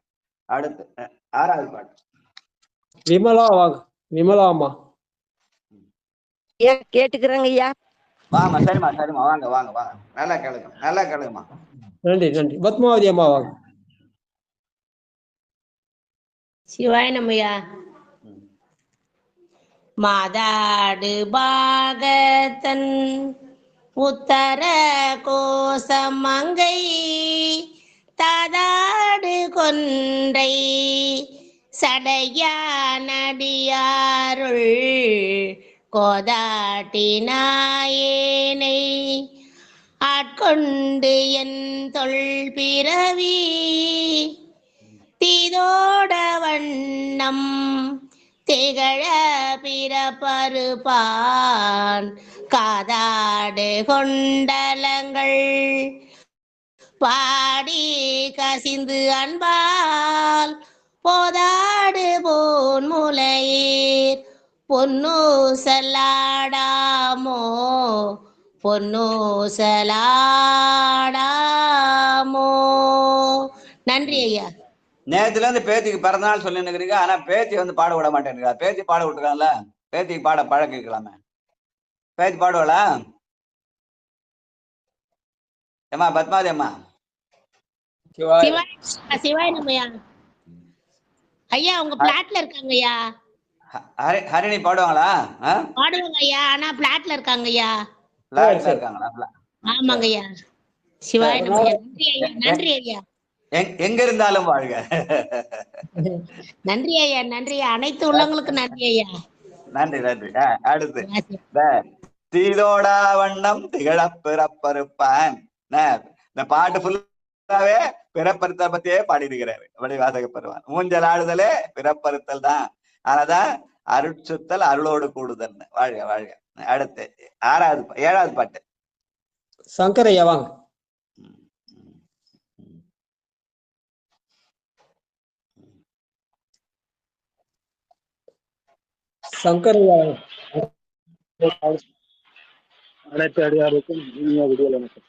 அடுத்து ஆறாவது பாட்டு. விமலா வாங்க. விமலா அம்மா. கேட்டுக்கிறேங்க ஐயா. வாமா. சரிம்மா சரிம்மா. வாங்க வாங்க வாங்க. நல்லா கேளுங்க, நல்லா கேளுங்கம்மா. நன்றி நன்றி. பத்மாவதி அம்மா வாங்க. சிவாய நம்மையா. மாதாடு பாகத்தன் உத்தர கோசமங்கை தாதாடு கொன்றை சடையா நடியாருள் கோதாட்டினாயேனை ஆட்கொண்டு என் தொல் பிறவி தீதோட வண்ணம் திகழ பிறப்பருப்பான் காதாடு கொண்டலங்கள் பாடி கசிந்து அன்பால் போதாடு போன் முலையீர் பொன்னு சல்லாடாமோ பொன்னு சல்லாடாமோ. நன்றி ஐயா. நேரத்துல இருந்து பேத்திக்கு பிறந்தநாள் சொல்லி நிக்கிறீங்க, ஆனா பேத்தி பாட விட மாட்டேங்கிறா. பேத்தி பாட விட்டுருக்காங்கல்ல, பேத்திக்கு பாட பழக்கிக்கலாமே. பேத்தி பாடுவாளா? ஏமா பத்மாவதி அம்மா? சிவாய் நம்மையா ஐயா உங்க பிளாட்ல இருக்காங்க ஐயா. ஹரிணி பாடுவாங்களா? பாடுவாங்க ஐயா, ஆனா பிளாட்ல இருக்காங்க ஐயா. பிளாட்ல இருக்காங்களா? ஆமாங்க ஐயா. சிவாய் நம்மையா. நன்றி ஐயா, நன்றி ஐயா. எங்க இருந்தாலும் வாழ்க. நன்றி ஐயா, நன்றி. அனைத்து உள்ளவங்களுக்கு நன்றி ஐயா. நன்றி நன்றி. அடுத்து தீதோடா வண்ணம் திகழ பிறப்பருப்பான். இந்த பாட்டு ஃபுல்லாவே பிறப்பறுத்த பத்தியே பாடியிருக்கிறாரு வடிவாசக பெருமான். ஊஞ்சல் ஆடுதலே பிறப்பறுத்தல் தான். ஆனாதான் அருட்சுத்தல் அருளோடு கூடுதல். வாழ்க வாழ்க. அடுத்து 7வது பாட்டு. சங்கரையா வாங்க. சங்கரையா அனைத்து அடியாருக்கும் இனிய விடியல் வணக்கம்.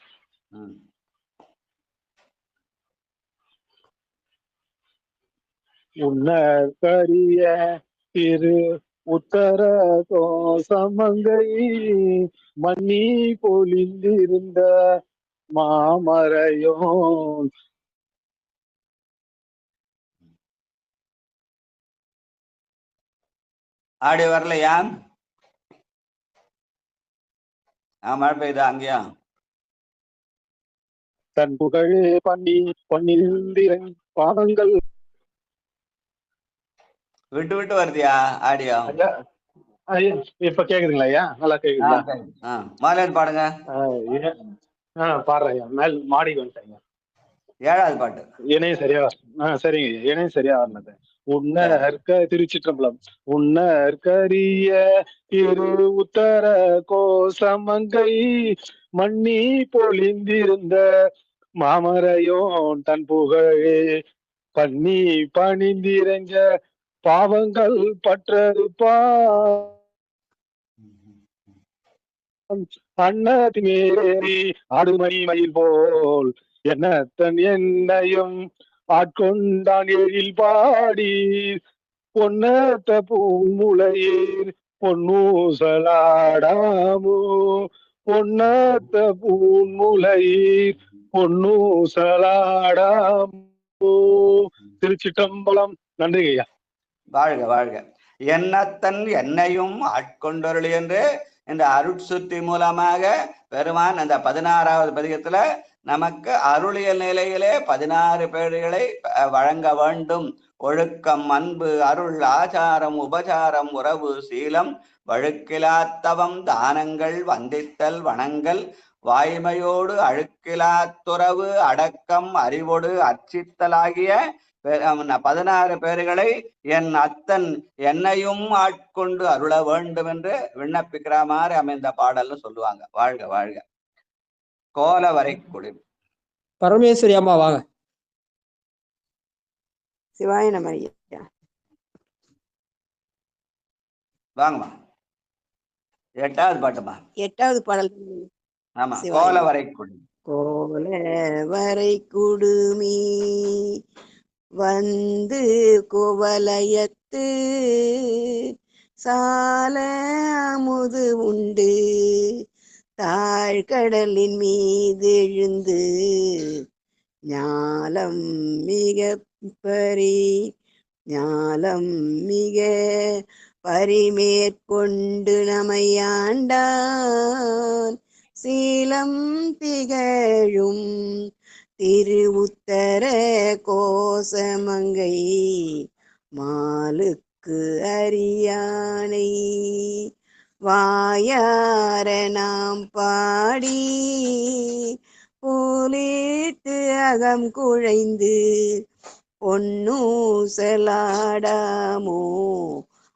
உன்னற்கரிய திரு உத்தர கோசமங்கை மண்ணி பொலிந்திருந்த மாமரையோன் ஆடி வரலையா? மழை பெய்யுதா அங்கேயா? தன் புகழே பன்னிரண்டிரன் பாதங்கள் விட்டு விட்டு வருதியா ஆடியோ? இப்ப கேக்குதுங்களா ஐயா? நல்லா கேக்குதுங்களா? மாலையன் பாடுங்க. பாடுறேன் ஐயா. மேல் மாடிக்கு வந்துட்டேங்க. 7வது பாட்டு. இணையம் சரியா? சரிங்க. இணையம் சரியா வரல. உன்னற்க திருச்சிற்றம்பலம். உன்னற்கரிய திரு உத்தர கோசமங்கை மண்ணி பொலிந்திருந்த மாமரையோன் தன் புகழே பண்ணி பணிந்திரஞ்ச பாவங்கள் பற்றதுப்பா அன்னதிமேறி ஆடுமணி மயில் போல் என்னத்தன் என்னையும் ஆட்கொண்டான் எழில் பாடி பொன்னத்த பூமுலையீர் பொன்னூசலாடாமோ பொன்னத்த பூமுலையீர் பொன்னூசலாடாமோ. திருச்சிற்றம்பலம். நன்றி ஐயா. வாழ்க வாழ்க. என்னத்தன் என்னையும் ஆட்கொண்டொருள் என்று இந்த அருட்சுத்தி மூலமாக பெருமான் அந்த 16வது பதிகத்துல நமக்கு அருளியல் நிலையிலே 16 பேர்களை வழங்க வேண்டும். ஒழுக்கம், அன்பு, அருள், ஆச்சாரம், உபசாரம், உறவு, சீலம், வழுக்கிலாத்தவம், தானங்கள், வந்தித்தல், வணங்கல், வாய்மையோடு அழுக்கிலாத்துறவு, அடக்கம், அறிவோடு அர்ச்சித்தலாகிய 16 பேர்களை என் அத்தன் என்னையும் ஆட்கொண்டு அருள வேண்டும் என்று விண்ணப்பிக்கிற மாதிரி அமைந்த பாடல்னு சொல்லுவாங்க. வாழ்க வாழ்க. கோல வரை குளிர். பரமேஸ்வரி அம்மா வாங்க. சிவாய நம ஐயா. வாங்கம்மா. 8வது பாட்டுமா. 8வது பாடல். ஆமா. கோல வரை குளிர். கோல வரை குடுமி வந்து குவலயத்து சால அமுது உண்டு தாழ்கடலின் மீது எழுந்து ஞாலம் மிக பரிமேற்கொண்டு நமையாண்டான் சீலம் திகழும் திரு உத்தர கோசமங்கை மாலுக்கு அரியானை வாயார நாம் பாடி பூலிட்டு அகம் குழைந்து பொன்னூசலாடாமோ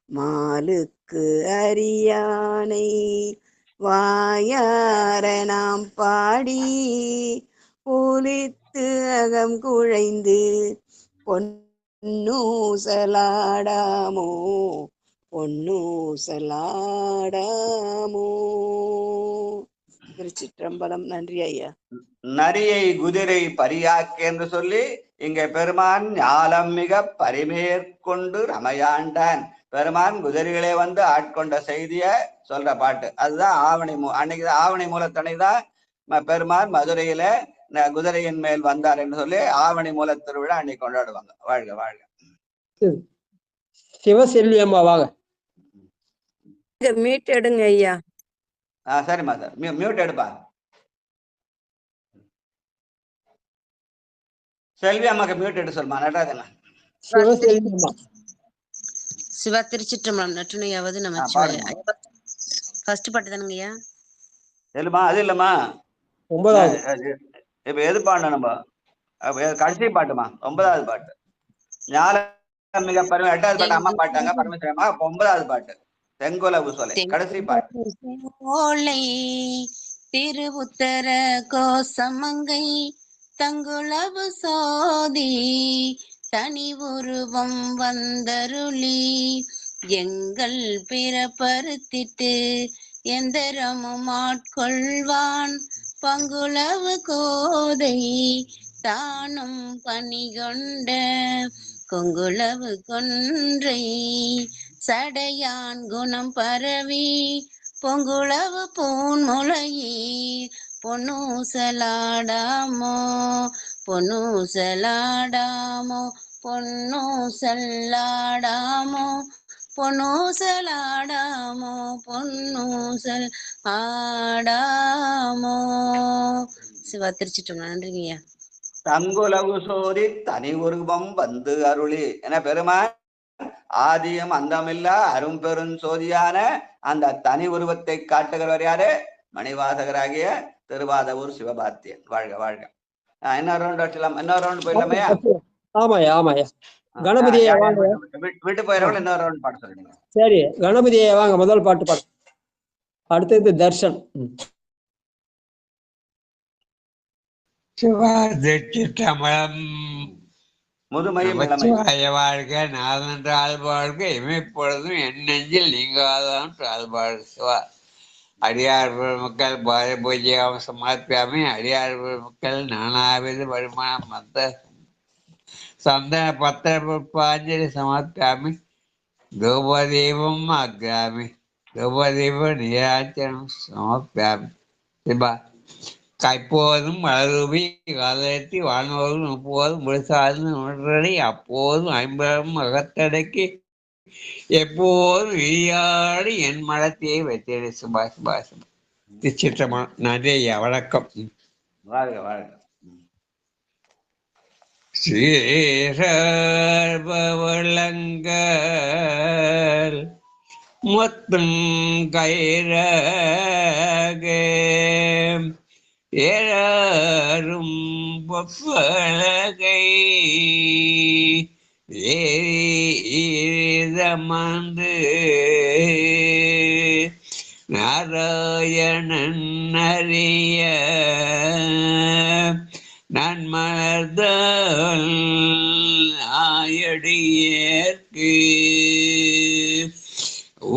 மாலுக்கு அரியானை வாயார நாம் பாடி பூலித்து அகம் குழைந்து பொன்னூசலாடாமோ பொன்னூசலாடாமோ. திருச்சிற்றம்பலம். நன்றி ஐயா. நரியை குதிரை பரியாக்கு என்று சொல்லி இங்க பெருமான் ஞாலம் மிக பரிமேற்கொண்டு ரமையாண்டான். பெருமான் குதிரைகளே வந்து ஆட்கொண்ட செய்திய சொல்ற பாட்டு. அதுதான் ஆவணி அன்னைக்குதான் ஆவணி மூலத்தனை தான் பெருமான் மதுரையில குதிரையின் மேல் வந்தார் என்று சொல்லி ஆவணி மூல திருவிழா அன்னைக்கு கொண்டாடுவாங்க. வாழ்க வாழ்க. சிவசெல்வி அம்மா வாங்க. மீட் எடுங்க ஐயா. சரிம்மா சார், மியூட் எடுப்பா. செல்வி அம்மாக்கு மியூட் எடுத்து சொல்லுமா. நடராஜனா சிவசெல்வி அம்மா. சிவா திருச்சிற்றம்பலம் நற்றுணையாவது நமச்சிவாய. ஃபர்ஸ்ட் பாட்டு தானுங்கய்யா? இல்லம்மா, அது இல்லம்மா, 9வது. இப்ப எது பாடணும் நம்ம? கடைசி பாட்டுமா, 9வது பாட்டு. ஞான மிக பெருமை 8வது பாட்டு அம்மா பாட்டாங்க, பரமேஸ்வரம்மா. 9வது பாட்டு செங்கோலவு சோலை, கடைசி பாட்டு. சோலை திருவுத்தர கோசமங்கை தங்குளவு சோதி தனி உருவம் வந்தருளி எங்கள் பிறப்பறுத்திட்டு எந்தரமும் ஆட்கொள்வான் பங்குளவு கோதை தானும் பணிகொண்ட கொங்குளவு கொன்றை சடையான் குணம் பரவி பொங்குளவு பூன்முளையீர் பொன்னூசலாடாமோ பொன்னூசலாடாமோ பொன்னூசலாடாமோ பொன்னூசலாடாமோ பொன்னூசல் ஆடாமோ. சிவா திருச்சிட்டோம். நன்றிங்கய்யா. தங்குலகு சோதி தனி உருவம் வந்து அருளி என பெருமான் ஆதியம் அந்தமில்லா அரும்பெரும் சோதியான அந்த தனி உருவத்தை காட்டுகிறவர் யாரு? மணிவாசகராகிய திருவாதவூர் சிவபாத்தியன். வாழ்க வாழ்க. இன்னொரு ரவுண்ட் வச்சலாம், இன்னொரு ரவுண்ட் போயிடலாமையா? ஆமாய்யா ஆமாய்யா. கணபதியை வாங்க. விட்டு போயிடறவங்க இன்னொரு ரவுண்ட் பாட்டு சொல்லுங்க. சரி, கணபதியை வாங்க. முதல் பாட்டு பாடு. அடுத்தது தர்ஷன். சிவா திருச்சிற்றம்பலம். நமச்சிவாய வாழ்க. நாதென்றால் வாழ்க. இமைப்பொழுதும் என் நெஞ்சில் நீங்காதான் வாழ்க. சிவா அடியார் மக்கள் பார பூஜ்யம் சமர்ப்பியாமி. அடியார் மக்கள் நானாவித வருமானம் மத்த சந்தன பத்திர புஷ்பாஞ்சலி சமர்ப்பியாமி. தூபதீபம் ஆக்ராமி. தூபதீப நீராச்சனம் சமர்ப்பியாமி. சிவா கைப்போதும் மலரூபி காலத்தி வானோரும் முப்போதும் முழுசார்ந்து உணர்றி அப்போதும் ஐம்பதும் அகத்தடைக்கு எப்போதும் விளையாடி என் மனத்தையே வைத்தேன். சுபாஷ் சுபாஷ் திருச்சிற்றமா. நன்றி ஐயா. வணக்கம். வாழ்க வாழ்க. ஸ்ரீசர்வலங்கர் மொத்தம் கைரகே ஏறாரும் பொப்பலகை ஏதமந்து நாராயணன் அறிய நான் மலர்தல் ஆயடியேற்கு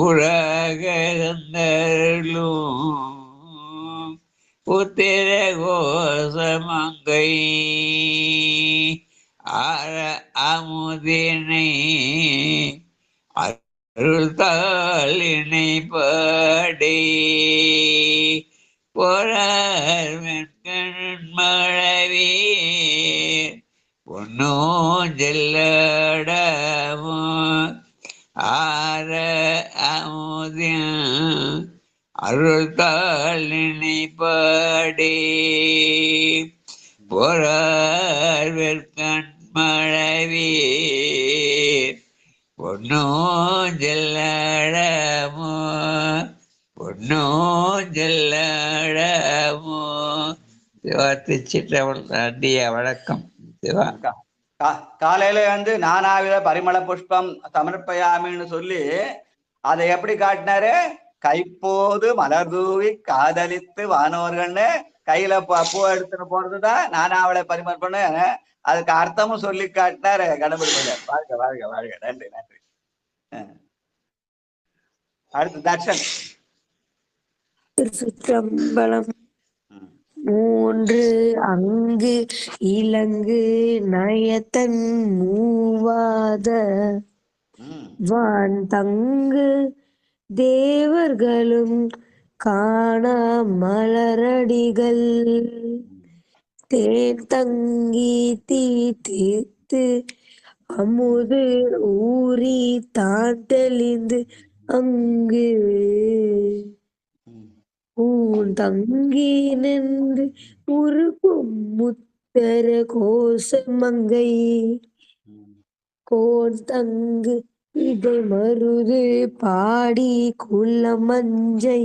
உலகந்தருளும் உத்திர கோசமங்கை அமுதினை அருள்தாளினை பாடி பொறார்மழவே பொன்னோஞ்செல்லடமோ ஆர அமுதின் அருள்தாளினை பாடி பொறார்வெற்கண் மழவே பொன்னோஞ்செல்லடமோ பொன்னோஞ்செல்லடமோ. சிவா திருச்சிற்றம்பலம். நன்றியா. வணக்கம். சிவா காலையில வந்து நானாவித பரிமள புஷ்பம் சமர்ப்பயாமின்னு சொல்லி அதை எப்படி காட்டினாரு? கைப்போது மலர் தூவி காதலித்து வானோர்கள்னு கையில பூ எடுத்துட்டு போறதுதான் நானாவளை பரிமர்ப்பணு. அதுக்கு அர்த்தமும் சொல்லி காட்டினாரு கணபதி. வாழ்க வாழ்க வாழ்க. நன்றி நன்றி. அடுத்து தர்ஷன். திருச்சிற்றம்பலம். மூன்று அங்கு இலங்கு நயத்தன் மூவாத வான் தங்கு தேவர்களும் காண மலரடிகள் தேன் தங்கி தீ தீர்த்து அமுது ஊறி தான் தெளிந்து அங்கு தங்கி நின்று உருகும் முத்தர கோசமங்கை கோன் தங்கு இடை மருது பாடி குலமஞ்சை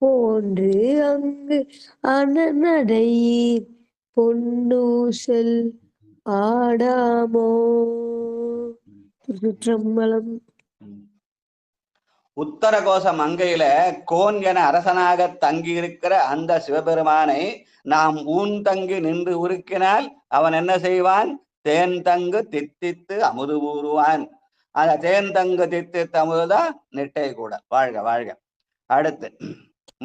போன்று அங்கு அனநடையீர் பொன்னூசல் ஆடாமோ. திருச்சிற்றம்பலம். உத்தரகோச மங்கையில கோன் என அரசனாக தங்கி இருக்கிற அந்த சிவபெருமானை நாம் ஊன் தங்கி நின்று உருக்கினால் அவன் என்ன செய்வான்? தேன் தங்கு தித்தித்து அமுது ஊறுவான். அந்த தேன் தங்கு தித்தித்து அமுதுதான் நெட்டை கூட. வாழ்க வாழ்க. அடுத்து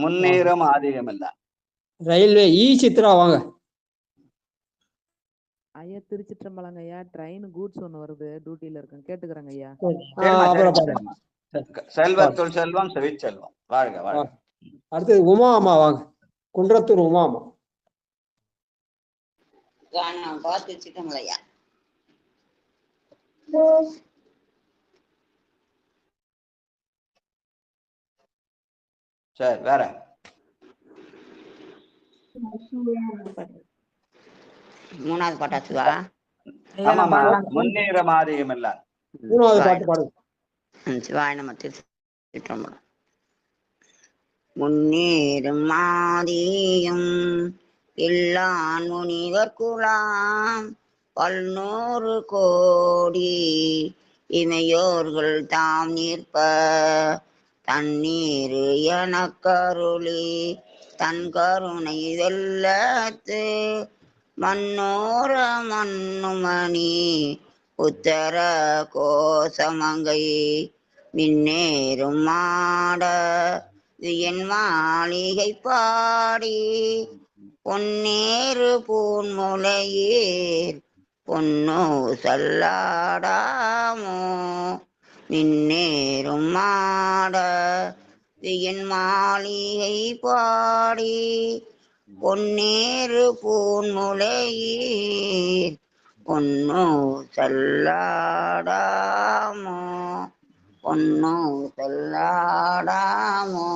முன்னேறும் ஆதிகம் இல்ல. ரயில்வே சித்ரா வாங்க. ஐயா திருச்சிற்றம்பலங்க ஐயா. ட்ரெயின் கூட்ஸ் ஒண்ணு வருது, டியூட்டில இருக்கேன், கேட்டுக்கிறேங்க ஐயா. செல்வத்துள் செல்வம் செவிச்செல்வம். வாழ்க வாழ்க. அடுத்தது உமா அம்மா வாங்க. குன்றத்தூர் உமா அம்மா. திருச்சிற்றம்பலையா. சரி, வேற மூணாவது பாட்டாச்சுவா? ஆமாமா, முன்னேறும் ஆதிகம் இல்ல. மூணாவது பாட்டு பாடுங்க. சிவாய நம. திருச்சிற்றம்பலம். முன்னேறும் ஆதியும் எல்லான் முனிவர் குலாம் 100 கோடி இமையோர்கள் தாம் நிற்ப தண்ணீர் எனக்கருளி தன் கருணை வெல்லத்து மன்னோர மன்னுமணி உத்தர கோசமங்கை மின்னேறும் மாட என் மாளிகை பாடி பொன்னேறு பூன்முலையீர் பொன்னோ சல்லாடாமோ. மின்னேறும் மாட என் மாளிகை பாடி பொன்னேறு பூன்முலையீர் பொன்னோ சல்லாடாமோ. பொன்னோ சல்லாடாமோ.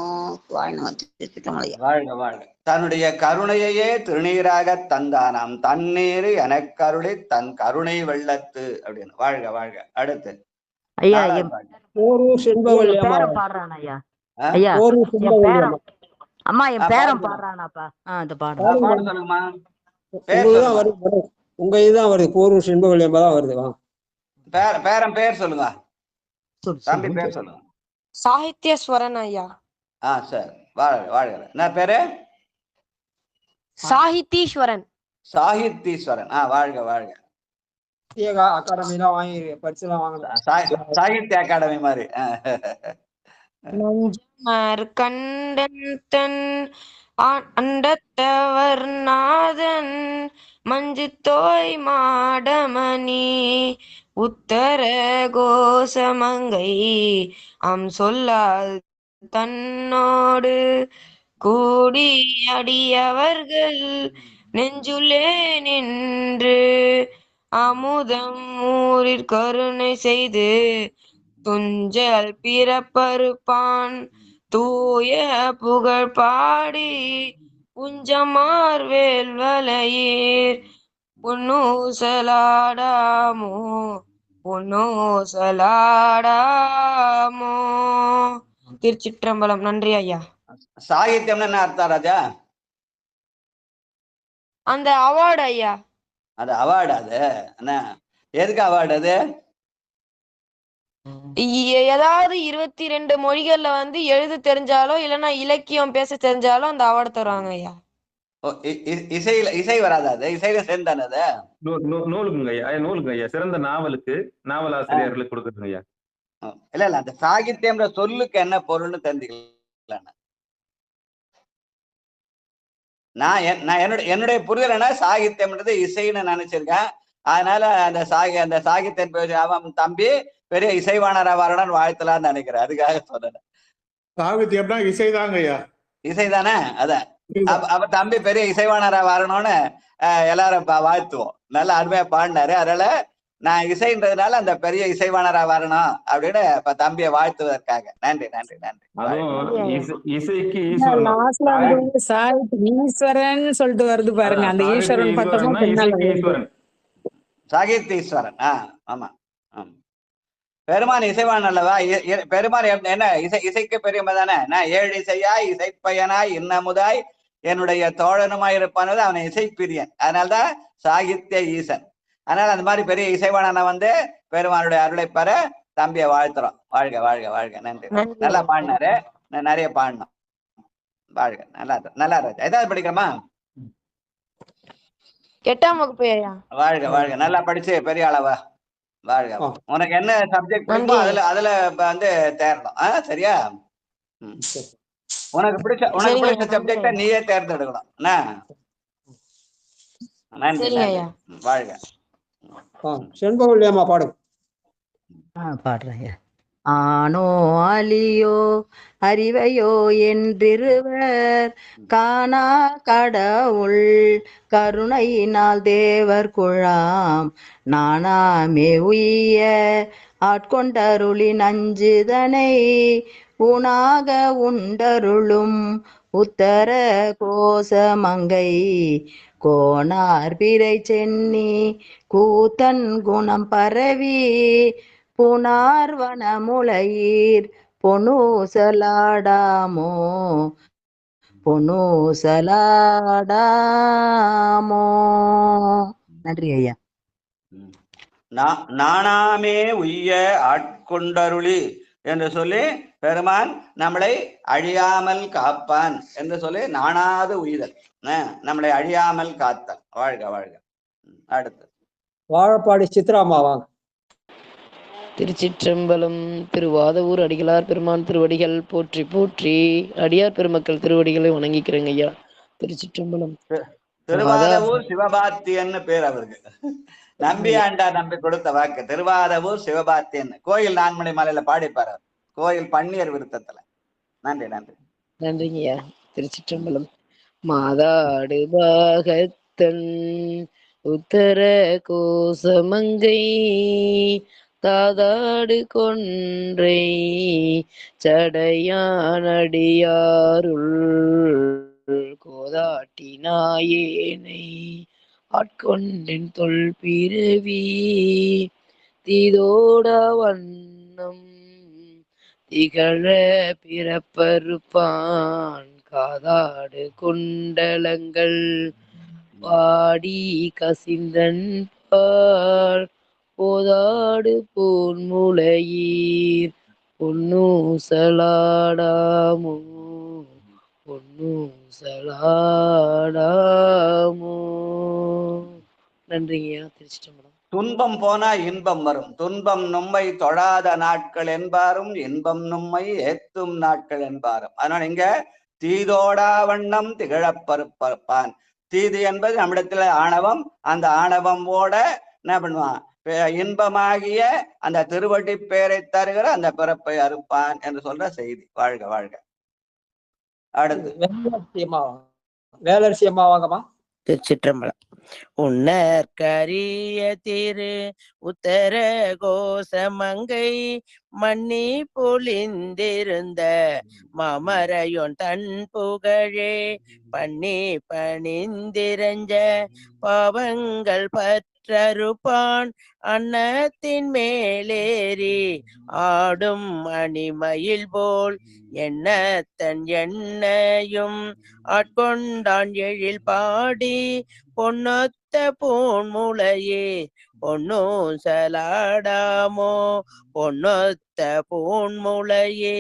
வாழ்க வாழ்க. தன்னுடைய கருணையையே திருநீராக தந்தானாம். தண்ணீர் எனக்கருளி தன் கருணை வெள்ளத்து அப்படின்னு. வாழ்க வாழ்க. அடுத்து ஐயா பாடுறான் ஐயா. ஐயா அம்மா என் பேரன் பாடுறானாப்பா. அந்த பாடுறேன் சொல்லுங்கம்மா. உங்க இதுதான் வருது. போரூர் செண்பகவல்லியம்மா தான் வருது. வாங்க. பேரன் பேர் சொல்லுங்க. தம்பி பேர் சொல்லுங்க. சாகித்யஸ்வரன் ஐயா. சரி, வாழ்க வாழ்க. என்ன பேரு? சாகித்தீஸ்வரன். சாகித்தீஸ்வரன். வாழ்க வாழ்க. அகாடமிலாம் வாங்கி பரிசுலாம் வாங்கலாம். சாகித்ய அகாடமி மாதிரி. நஞ்சமர் கண்டன் தன் அண்டத்தவர் நாதன் மஞ்சு தோய் மாடமணி உத்தர கோசமங்கை சொல்லால் தன்னோடு கூடி அடியவர்கள் நெஞ்சுலே நின்று அமுதம் ஊரிற் கருணை செய்து துஞ்சல் பிறப்பறுப்பான் தூய புகழ் பாடி உஞ்சமார் வேல்வலையீர் பொன்னூசலாடாமோ. பொன்னூசலாடாமோ. திருச்சிற்றம்பலம். நன்றி ஐயா. சாகித்யம்னு என்ன அர்த்தம் ராஜா? அந்த அவார்டு ஐயா. அது அவார்டு. அது என்ன, எதுக்கு அவார்டு? அது ஏதாவது 22 மொழிகள்ல எழுத தெரிஞ்சாலோ இல்லைன்னா இலக்கியம் பேச தெரிஞ்சாலோ அந்த அவார்டு தருவாங்க ஐயா. இசை வராது. அது இசையில சேர்ந்தானே. அது நூலுங்க ஐயா. நூலுங்க ஐயா. சிறந்த நாவலுக்கு நாவலாசிரியர்களுக்கு கொடுக்குறதுங்க ஐயா. இல்ல இல்ல, அந்த சாகித்யம்ன்ற சொல்லுக்கு என்ன பொருள்னு தெரிஞ்சுக்கலாம். நான் என்னுடைய புரிதல் என்ன, சாகித்யம்ன்றது இசைன்னு நினைச்சிருக்கேன். அதனால அந்த சாகித்யம் அவன் தம்பி பெரிய இசைவாணர் வரணும்னு வாழ்த்தலாம்னு நினைக்கிறேன். அதுக்காக சொன்னேன். சாகித்யம்னா இசைதாங்க ஐயா. இசைதானே? அதான் அப்ப தம்பி பெரிய இசைவாணரா வரணும்னு எல்லாரும் வாழ்த்துவோம். நல்லா அருமையா பாடினாரு. அதனால நான் இசைன்றதுனால அந்த பெரிய இசைவாணரா வரணும் அப்படின்னு இப்ப தம்பியை வாழ்த்துவதற்காக. நன்றி நன்றி நன்றி. இசைக்கு ஈஸ்வரன் ஈஸ்வரன் சொல்லிட்டு வருது பாருங்க. அந்த ஈஸ்வரன் பட்டமும் ஈஸ்வரன் சாகித்ய ஈஸ்வரன். ஆமா பெருமான் இசைவான் அல்லவா? பெருமான் என்ன இசைக்கு பெரியமா தானே? நான் 7 இசையாய் இசைப்பயனாய் இன்னமுதாய் என்னுடைய தோழனுமாய் இருப்பானது அவனை இசைப்பிரியன். அதனால்தான் சாகித்ய ஈசன். அதனால அந்த மாதிரி பெரிய இசைவான வந்து பெருமானுடைய அருளை பெற தம்பியை வாழ்த்துறோம். வாழ்க வாழ்க வாழ்க. நன்றி. நல்லா பாடினாரு. நிறைய பாடினோம். வாழ்க. நல்லா ராஜா. ஏதாவது படிக்கிறோமா? 8ஆம் வகுப்பு ஐயா. வாழ்க வாழ்க. நல்லா படிச்சு பெரிய அளவா வாழ்க. உனக்கு என்ன சப்ஜெக்ட் பிடிக்குமோ அதுல வந்து தேரணும். சரியா? உனக்கு பிடிச்ச சப்ஜெக்ட நீயே தேர்ந்தெடுக்கணும். நன்றி. வாழ்க. செண்பகவல்லியம்மா பாடுங்க. பாடுறேன். ஆனோ அலியோ அறிவையோ என்றிருவர் காணா கடவுள் கருணையினால் தேவர் குழாம் நானாமே உய்ய ஆட்கொண்டருளி நஞ்சுதனை உணாக உண்டருளும் உத்தர கோசமங்கை கோனார் பிறை சென்னி கூத்தன் குணம் பரவி புனார்வன முளையீர் பொன்னூசலாடாமோ பொன்னூசலாடாமோ. நன்றி ஐயா. நானாமே உய்ய ஆட்கொண்டருளி என்று சொல்லி பெருமான் நம்மளை அழியாமல் காப்பான் என்று சொல்லி நானாது உய்தல், நம்மளை அழியாமல் காத்தல். வாழ்க வாழ்க. அடுத்து வாழப்பாடி சித்ராமா வாங்க. திருச்சிற்றம்பலம். திருவாதவூர் அடிகளார் பெருமான் திருவடிகள் போற்றி போற்றி. அடியார் பெருமக்கள் திருவடிகளை வணங்கிக்கிறேங்க ஐயா. திருச்சிற்றம்பலம். திருவாதவூர் சிவபாத்தியன்னு பேர் அவருக்கு. நம்பி ஆண்டார் நம்பி கொடுத்த வாக்கு. திருவாதவூர் சிவபாத்தியன் கோயில் நான்மணி மலையில பாடிப்பார். கோயில் பன்னீர் விருத்தத்துல. நன்றி நன்றி நன்றிங்க ஐயா. திருச்சிற்றம்பலம். மாதாடு பாகத்தன் உத்தர கோசமங்கை தாதாடு கொன்றை சடையானடியாருள் கோதாட்டி நாயேனை ஆட்கொண்டின் தொல் பிறவி தீதோட வண்ணம் திகழ பிறப்பருப்பான் காதாடு குண்டலங்கள் பாடி கசிந்தன் பார் போதாடு பொன்முளையீர் பொன்னூசலாடாமோ பொன்னூசலாடாமோ. நன்றிங்கய்யா. திருச்சிட்டம்பலம். துன்பம் போனா இன்பம் வரும். துன்பம் நம்மை தொழாத நாட்கள் என்பாரும் இன்பம் நம்மை ஏத்தும் நாட்கள் என்பாரும். அதனால இங்க தீதோடா வண்ணம் திகழப்பருப்பான். தீது என்பது நம்மிடத்துல ஆணவம். அந்த ஆணவமோட என்ன பண்ணுவான்? இன்பமாகிய அந்த திருவடி பேரை தருகிற அந்த பிறப்பை அறுப்பான் என்று சொல்ற செய்தி. வாழ்க வாழ்க. அடுத்து வேலரசி அம்மா வாங்கம்மா. திருச்சிற்றம்பலம். உன்னர் கரிய திரு உத்தர கோசமங்கை மண்ணி பொழிந்திருந்த மாமரையோன் தன் புகழே பண்ணி பணிந்திரஞ்ச பாவங்கள் பற்றறுப்பான் அன்னத்தின் மேலேறி ஆடும் மணிமயில் போல் எண்ணத்தன் எண்ணையும் ஆட்கொண்டான் எழில் பாடி பொன்னொத்த பூன்முளையே பொன்னூசலாடாமோ பொன்னொத்த பூன்முளையே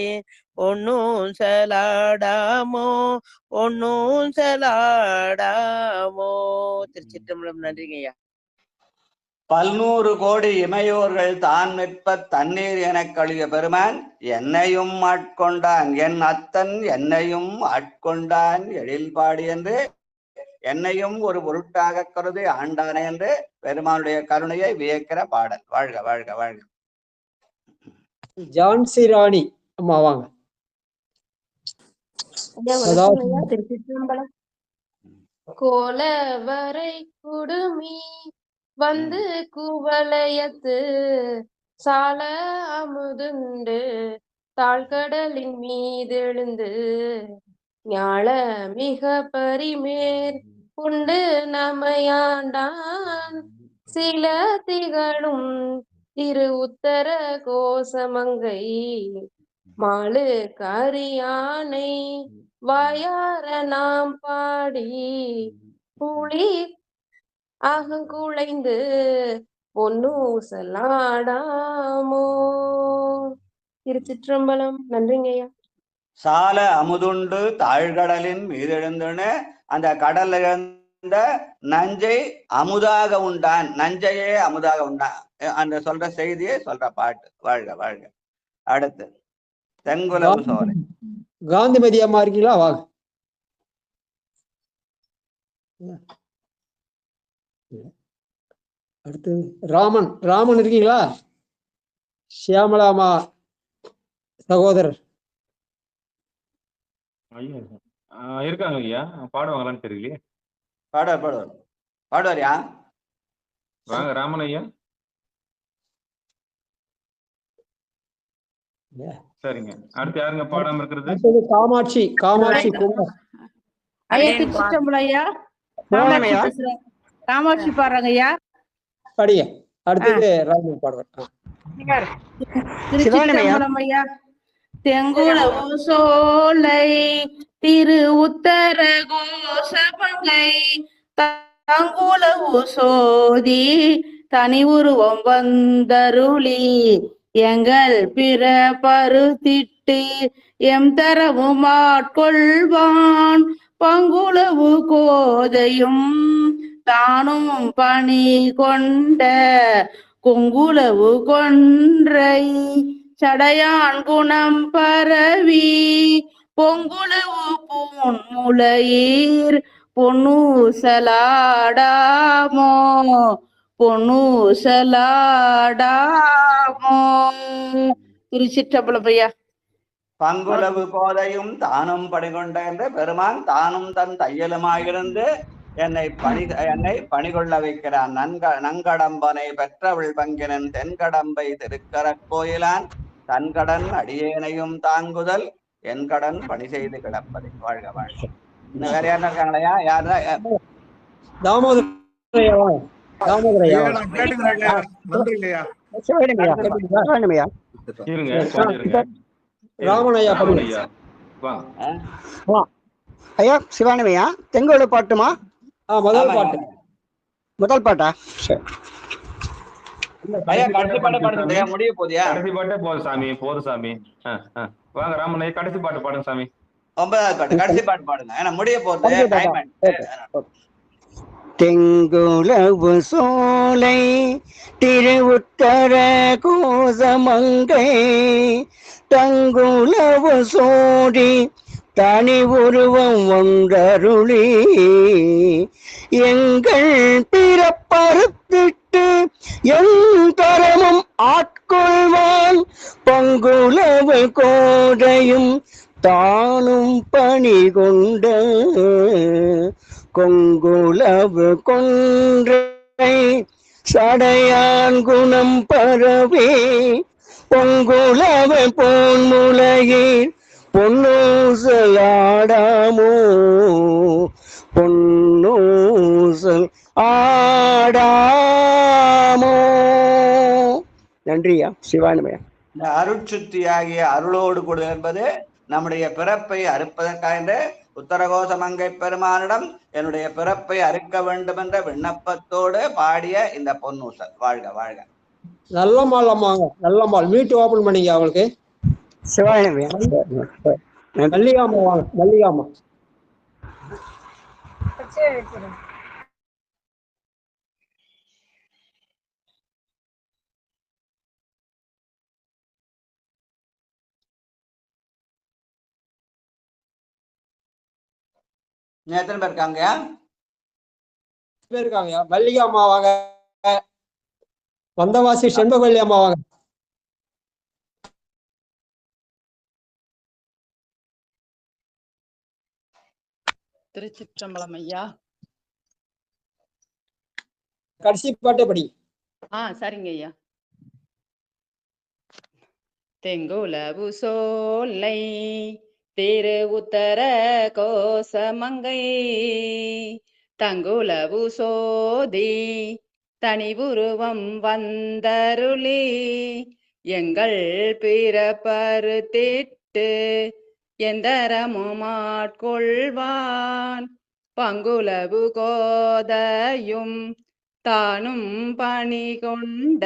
பொன்னூசலாடாமோ பொன்னூசலாடாமோ. திருச்சிற்றம்பலம். நன்றிங்கய்யா. 100 கோடி இமையோர்கள் தான் நிற்ப தண்ணீர் என கழிய பெருமான் என்னையும் ஆட்கொண்டான் என் அத்தன் என்னையும் ஆட்கொண்டான் எழில்பாடி என்று என்னையும் ஒரு பொருட்டாக கருதி ஆண்டானே என்று பெருமானுடைய கருணையை வியக்கிற பாடல். வாழ்க வாழ்க வாழ்க. ஜான்சி ராணி அம்மா வாங்க. திருச்சிற்றம்பலம். கோலவரை குடுமி வந்து குவலயத்து சால அமுதுண்டு தாழ்கடலின் மீதெழுந்து ஞாழ மிக பரிமேற் உண்டு நமையாண்டான் சில திகழும் திரு உத்தர கோசமங்கை மாலு கரியானை வாயார நாம் பாடி புலி அகங்குழைந்து பொன்னூசலாடாமோ. திருச்சிற்றம்பலம். நன்றிங்கய்யா. சால அமுதுண்டு தாழ்கடலின் மீதெழுந்துன்னு அந்த கடல்ல எழுந்த நஞ்சை அமுதாக உண்டான், நஞ்சையே அமுதாக உண்டான் அந்த சொல்ற செய்தியை சொல்ற பாட்டு. வாழ்க வாழ்க. அடுத்து தெங்குலவு சோலை. காந்திமதி அம்மா இருக்கீங்களா? வாங்க. அடுத்து ராமன் இருக்கீங்களா? சியாமலாமா சகோதரர் இருக்காங்க ஐயா. பாடுவாங்களான்னு தெரியலையே. பாடுவாரியா? வாங்க ராமன் ஐயா. சரிங்க. அடுத்து யாருங்க பாடாம இருக்கிறது? காமாட்சி ஐயா திருச்சிற்றம்பலம் ஐயா. காமாட்சி பாடுறாங்க ஐயா. படிங்க. அடுத்தது ராமன் பாடுவார். திருச்சிற்றம்பலம் ஐயா. தெங்குலவு சோலை திரு உத்தர கோசமங்கை தங்குலவு சோதி தனி உருவம் வந்தருளி எங்கள் பிற பருத்திட்டு எம் தரவும் ஆட்கொள்வான் பங்குலவு கோதையும் தானும் பணி கொண்ட குங்குலவு கொன்றை சடையான் குணம் பரவி பொங்குலவு பூன்முலையீர் பொன்னூசலாடாமோ பொன்னூசலாடாமோ. திருச்சிற்றம்பலம் ஐயா. பங்குலவு கோதையும் தானும் பணிகொண்ட என்ற பெருமான் தானும் தன் தையலுமாயிருந்து என்னை பணிகொள்ள வைக்கிறான். நங்கடம்பனை பெற்றவள் பங்கினன் தென்கடம்பை திருக்கர கோயிலான் தன்கடன் அடியேனையும் தாங்குதல் என் கடன் பணி செய்து கிடப்பதை. வாழ்க வாழ்க. இன்னும் வேற யாரும் இருக்காங்களையா? யாருதான்? ஐயா சிவானமையா தெங்கோடு பாட்டுமா? முதல் பாட்டா? சரி. கடைசி பாட்டே போதும் சாமி. சாமி வாங்க ராமன் கடைசி பாட்டு பாடுங்க சாமி. 9வது பாட்டு கடைசி பாட்டு பாடுங்க. ஏன்னா முடிய போகுது. தெங்குலவு சோலை திரு உத்தர கோசமங்கை தங்குலவு சோடி தனி உருவம் ஒன்றருளி எங்கள் பிறப்பறுத்திட்டு என் தரமும் ஆட்கொள்வான் பங்குலவு கோடையும் தானும் பணி கொண்ட கொங்குலவு கொன்றை சடையான் குணம் பரவி பொங்குலவு பொன்முலையீர் பொன்னூசலாடாமோ பொன்னூசல் ஆடாமோ. நன்றியா சிவானமையா. இந்த அருட்சுத்தியாகிய அருளோடு கூட என்பது நம்முடைய பிறப்பை அறுப்பதற்காக உத்தரகோசமங்கை பெருமானிடம் என்னுடைய பிறப்பை அறுக்க வேண்டும் என்ற விண்ணப்பத்தோடு பாடிய இந்த பொன்னூசல். வாழ்க வாழ்க. நல்லம்மாள் அம்மாங்க. நல்லம்மாள் மீட்டு ஓபன் பண்ணீங்க அவளுக்கு. சிவானமையா. மல்லிகாமா வாங்க. மல்லிகாமா. எத்தனை பேர் இருக்காங்க? இருக்காங்க. மல்லிகா அம்மா வாங்க. வந்தவாசி செண்பகவல்லி அம்மா வாங்க. திருச்சிற்றம்பலம் ஐயா. கடைசி பாட்டே படி. சரிங்க ஐயா. தெங்குலவு சோலை திரு உத்தர கோசமங்கை தங்குலவு சோதி தனி உருவம் வந்தருளி எங்கள் பிறப்பறுத்திட்டு எந்தரமும் ஆட்கொள்வான் பங்குலவு கோதையும் தானும் பணி கொண்ட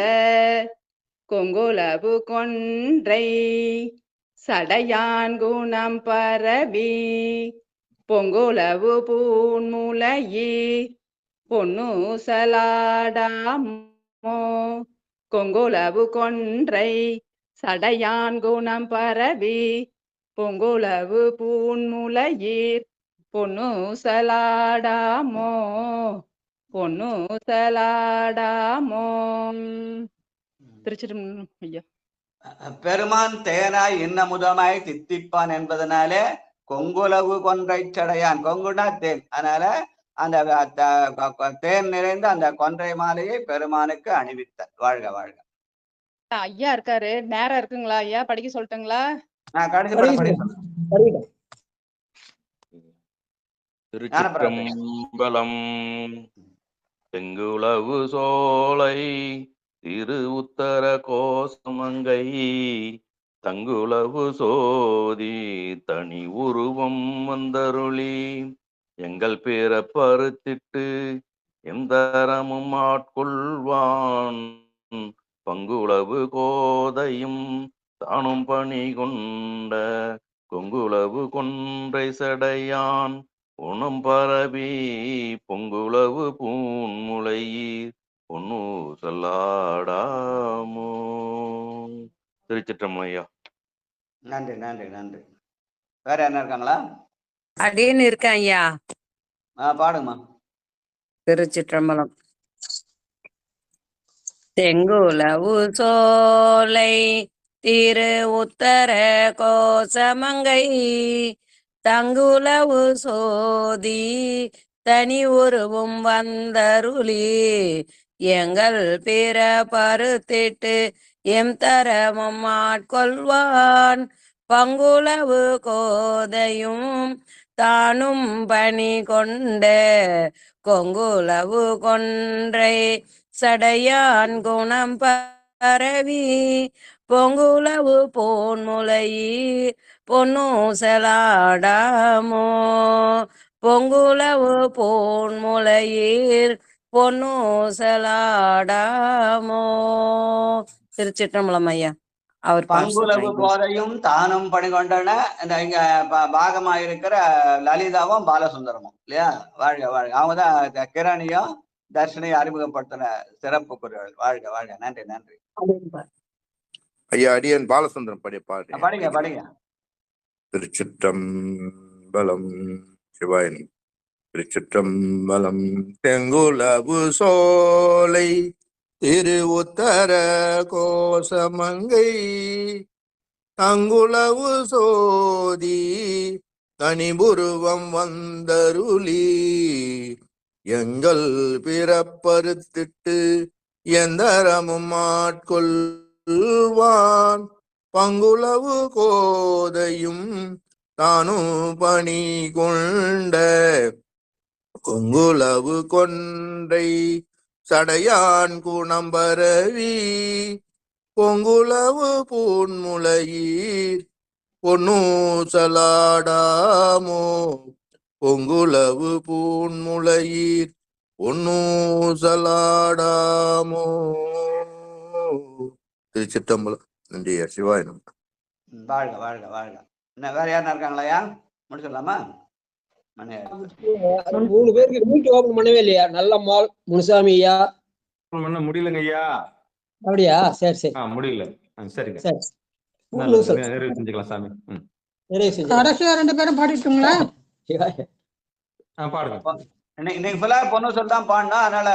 கொங்குலவு கொன்றை சடையான் குணம் பரவி பொங்குலவு பூன்முலையீர் பொன்னூசலாடாமோ கொங்குலவு கொன்றை சடையான் குணம் பரவி பொங்குலவு பூன்முலையீர் பொன்னூசலாடாமோ பொன்னூசலாடாமோ. திருச்சிற்றம்பலம் ஐயா. பெருமான் தேனாய் இன்னமுதமாய் தித்திப்பான் என்பதனாலே கொங்குலவு கொன்றை சடையான், கொங்குனா தேன், அதனால அந்த தேன் நிறைந்த அந்த கொன்றை மாலையை பெருமானுக்கு அணிவித்தார். வாழ்க வாழ்க. ஐயா இருக்காரு, நேரம் இருக்குங்களா ஐயா? படிக்க சொல்லட்டுங்களா? திருச்சிற்றம்பலம். செங்குலவு சோலை திரு உத்தர கோசமங்கை தங்குலவு சோதி தனி உருவம் வந்தருளி எங்கள் பிறப்பறுத்திட்டு எந்தரமும் ஆட்கொள்வான் பங்குலவு கோதையும் தானும் பணி கொண்ட கொங்குலவு கொன்றை சடையான் உணம் பரவி பொங்குலவு பூன்முலையீர் பொன்னு சொல்லாடாமோ. திருச்சிற்றம்பலம் ஐயா. நன்றி நன்றி நன்றி. வேற என்ன இருக்காங்களா? அப்படின்னு இருக்கேன் ஐயா. பாடுங்கம்மா. திருச்சிற்றம்பலம். செங்குலவு சோலை திரு உத்தர கோசமங்கை தங்குலவு சோதி தனி உருவும் வந்தருளி எங்கள் பிற பருத்திட்டு எம் தரமும் ஆட்கொள்வான் பங்குலவு கோதையும் தானும் பணி கொண்ட கொங்குலவு கொன்றை சடையான் குணம் பரவி பொங்குலவு போன்முலையீர் பொன்னூசலாடாமோ பொங்குலவு போன்முலையீர் பொன்னூசலாடாமோ. திருச்சிற்றம்பலம் ஐயா. அவர் பங்குலவு கோதையும் தானும் பணி கொண்டன. இங்க பாகமா இருக்கிற லலிதாவும் பாலசுந்தரமும் இல்லையா? வாழ்க வாழ்க. அவங்கதான் கிரணியும் தர்ஷனையும் அறிமுகப்படுத்தின சிறப்பு குறிகள். வாழ்க வாழ்க. நன்றி நன்றி ஐயா. அடியன் பாலசுந்தரம் படிங்க படிங்க. திருச்சிற்றம்பலம் சிவாயனம். திருச்சிற்றம்பலம். தெங்குலவு சோலை திரு உத்தர கோசமங்கை தங்குலவு சோதி தனிபுருவம் வந்தருளி எங்கள் பிறப்பறுத்திட்டு எந்தரமும் ஆட்கொள்வான் பங்குலவு கோதையும் தானும் பணி கொண்ட கொங்குலவு கொன்றை சடையான் குணம்பரவி பொங்குலவு பூன்முலையீர் பொன்னூசலாடாமோ பொங்குலவு பூன்முலையீர் பொன்னூசலாடாமோ. திருச்சிற்றம்பலம். நன்றி சிவாயனம். வாழ்க வாழ்க வாழ்க. வேற யாருன்னா இருக்காங்களா? முடிச்சிடலாமா? 3 பேருக்கு மீட் ஓபன் பண்ணவே இல்லையா? நல்லம்மாள், முனுசாமி ஐயா. முடியலங்க ஐயா. அப்படியா? சரி சரி. முடியல. சரிங்க. நிறைவு செஞ்சுக்கலாம் சாமி. கடைசியா 2 பேரும் பாடிட்டுங்களா? பாடுங்க. இன்னைக்கு ஃபுல்லா பொண்ணு சொல் தான் பாடணும். அதனால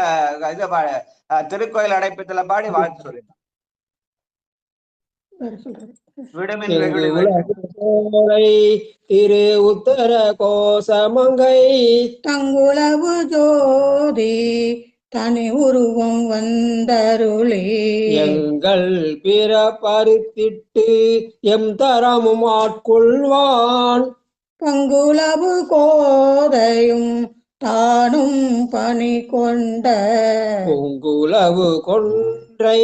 இது திருக்கோயில் அடைப்பத்துல பாடி வாழ்த்து சொல்லிடலாம். திரு உத்தர கோசமங்கை தங்குலவு ஜோதி தனி உருவம் வந்தருளே. எங்கள் பிறப்பறுத்திட்டு எம் தரமும் ஆட்கொள்வான். பங்குலவு கோதையும் தானும் பணி கொண்ட பொங்குலவு கொன்றை